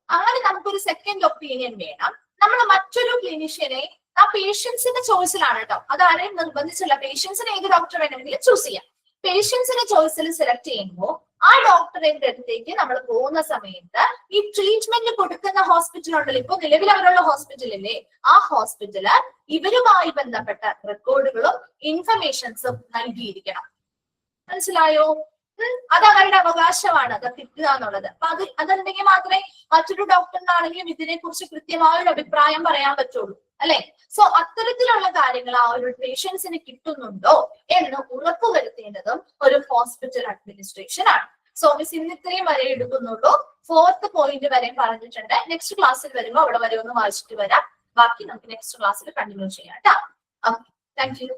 അങ്ങനെ നമുക്കൊരു സെക്കൻഡ് ഒപ്പീനിയൻ വേണം. നമ്മൾ മറ്റൊരു ക്ലിനിഷ്യനെ ആ പേഷ്യൻസിന്റെ ചോയ്സിലാണ് കേട്ടോ, അതാരെയും നിർബന്ധിച്ചില്ല. പേഷ്യൻസിന് ഏത് ഡോക്ടർ വേണമെങ്കിലും ചൂസ് ചെയ്യാം. പേഷ്യൻസിന്റെ ചോയ്സിൽ സെലക്ട് ചെയ്യുമ്പോൾ ആ ഡോക്ടറിന്റെ അടുത്തേക്ക് നമ്മൾ പോകുന്ന സമയത്ത് ഈ ട്രീറ്റ്മെന്റ് കൊടുക്കുന്ന ഹോസ്പിറ്റൽ ഉണ്ടല്ലോ, ഇപ്പൊ നിലവിൽ അവരുള്ള ഹോസ്പിറ്റലില്ലേ, ആ ഹോസ്പിറ്റല് ഇവരുമായി ബന്ധപ്പെട്ട റെക്കോർഡുകളും ഇൻഫർമേഷൻസും നൽകിയിരിക്കണം. മനസ്സിലായോ? അത് അവരുടെ അവകാശമാണ്, അത് കിട്ടുക എന്നുള്ളത്. അപ്പൊ അതുണ്ടെങ്കിൽ മാത്രമേ മറ്റൊരു ഡോക്ടറിനാണെങ്കിലും ഇതിനെ കുറിച്ച് കൃത്യമായ ഒരു അഭിപ്രായം പറയാൻ പറ്റുള്ളൂ, അല്ലെ? സോ അത്തരത്തിലുള്ള കാര്യങ്ങൾ ആ ഒരു പേഷ്യൻസിന് കിട്ടുന്നുണ്ടോ എന്ന് ഉറപ്പുവരുത്തേണ്ടതും ഒരു ഹോസ്പിറ്റൽ അഡ്മിനിസ്ട്രേഷൻ ആണ്. സോ മിസ് ഇന്ന് ഇത്രയും വരെ എടുക്കുന്നുള്ളൂ. 4th പോയിന്റ് വരെ പറഞ്ഞിട്ടുണ്ട്. നെക്സ്റ്റ് ക്ലാസ്സിൽ വരുമ്പോൾ അവിടെ വരെ ഒന്ന് വായിച്ചിട്ട് വരാം. ബാക്കി നമുക്ക് നെക്സ്റ്റ് ക്ലാസ്സിൽ കണ്ടിന്യൂ ചെയ്യാം കേട്ടോ. Thank you.